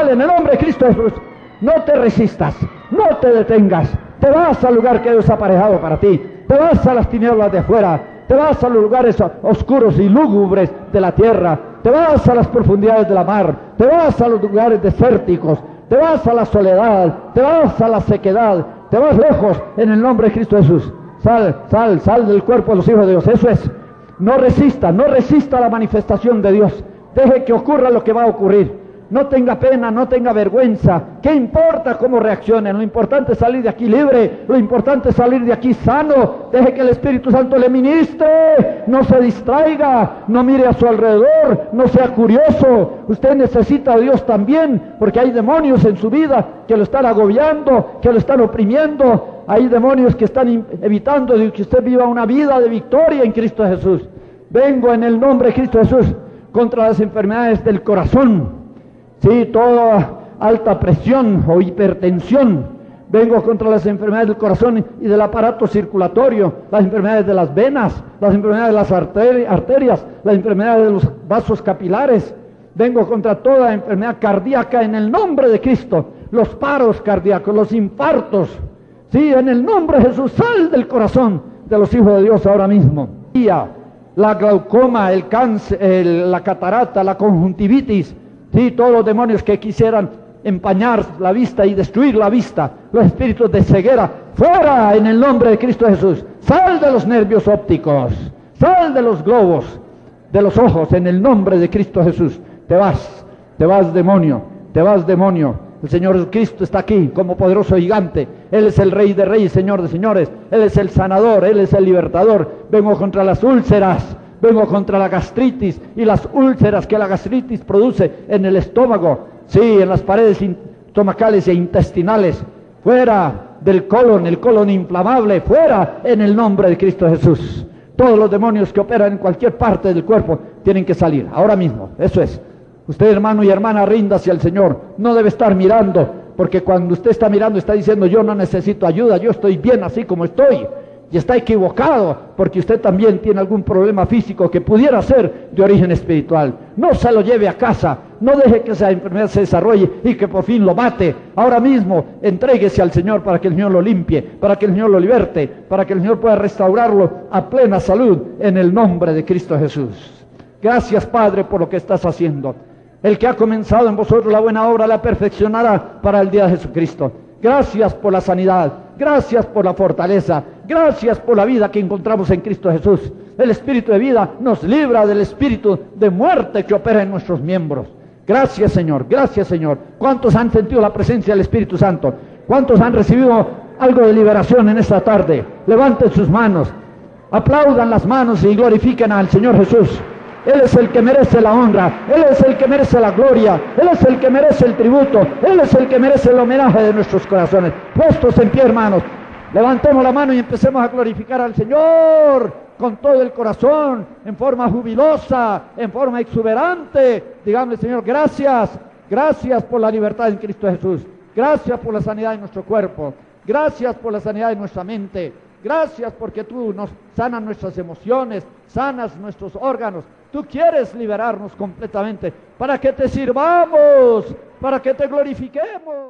en el nombre de Cristo Jesús. No te resistas, no te detengas. Te vas al lugar que Dios ha aparejado para ti. Te vas a las tinieblas de afuera. Te vas a los lugares oscuros y lúgubres de la tierra. Te vas a las profundidades de la mar. Te vas a los lugares desérticos. Te vas a la soledad. Te vas a la sequedad. Te vas lejos en el nombre de Cristo Jesús. Sal del cuerpo de los hijos de Dios. Eso es. No resista la manifestación de Dios. Deje que ocurra lo que va a ocurrir. No tenga pena, no tenga vergüenza. ¿Qué importa cómo reaccionen? Lo importante es salir de aquí libre. Lo importante es salir de aquí sano. Deje que el Espíritu Santo le ministre. No se distraiga. No mire a su alrededor. No sea curioso. Usted necesita a Dios también, porque hay demonios en su vida que lo están agobiando, que lo están oprimiendo. Hay demonios que están evitando de que usted viva una vida de victoria en Cristo Jesús. Vengo en el nombre de Cristo Jesús contra las enfermedades del corazón, sí, toda alta presión o hipertensión. Vengo contra las enfermedades del corazón y del aparato circulatorio, las enfermedades de las venas, las enfermedades de las arterias, las enfermedades de los vasos capilares. Vengo contra toda enfermedad cardíaca en el nombre de Cristo, los paros cardíacos, los infartos. Sí, en el nombre de Jesús, sal del corazón de los hijos de Dios ahora mismo. La glaucoma, el cáncer, la catarata, la conjuntivitis, sí, todos los demonios que quisieran empañar la vista y destruir la vista, los espíritus de ceguera, fuera en el nombre de Cristo Jesús. Sal de los nervios ópticos, sal de los globos, de los ojos, en el nombre de Cristo Jesús. Te vas demonio, te vas demonio. El Señor Jesucristo está aquí como poderoso gigante. Él es el Rey de Reyes, Señor de Señores. Él es el sanador, Él es el libertador. Vengo contra las úlceras, vengo contra la gastritis y las úlceras que la gastritis produce en el estómago, sí, en las paredes estomacales e intestinales. Fuera del colon, el colon inflamable, fuera en el nombre de Cristo Jesús. Todos los demonios que operan en cualquier parte del cuerpo tienen que salir, ahora mismo, eso es. Usted, hermano y hermana, ríndase al Señor. No debe estar mirando, porque cuando usted está mirando está diciendo: yo no necesito ayuda, yo estoy bien así como estoy. Y está equivocado, porque usted también tiene algún problema físico que pudiera ser de origen espiritual. No se lo lleve a casa, no deje que esa enfermedad se desarrolle y que por fin lo mate. Ahora mismo entréguese al Señor para que el Señor lo limpie, para que el Señor lo liberte, para que el Señor pueda restaurarlo a plena salud en el nombre de Cristo Jesús. Gracias, Padre, por lo que estás haciendo. El que ha comenzado en vosotros la buena obra la perfeccionará para el día de Jesucristo. Gracias por la sanidad, gracias por la fortaleza, gracias por la vida que encontramos en Cristo Jesús. El espíritu de vida nos libra del espíritu de muerte que opera en nuestros miembros. Gracias, Señor, gracias, Señor. ¿Cuántos han sentido la presencia del Espíritu Santo? ¿Cuántos han recibido algo de liberación en esta tarde? Levanten sus manos, aplaudan las manos y glorifiquen al Señor Jesús. Él es el que merece la honra, Él es el que merece la gloria, Él es el que merece el tributo, Él es el que merece el homenaje de nuestros corazones. Puestos en pie, hermanos, levantemos la mano y empecemos a glorificar al Señor con todo el corazón, en forma jubilosa, en forma exuberante. Dígame, Señor, gracias, gracias por la libertad en Cristo Jesús, gracias por la sanidad de nuestro cuerpo, gracias por la sanidad de nuestra mente, gracias porque tú nos sanas nuestras emociones, sanas nuestros órganos. Tú quieres liberarnos completamente para que te sirvamos, para que te glorifiquemos.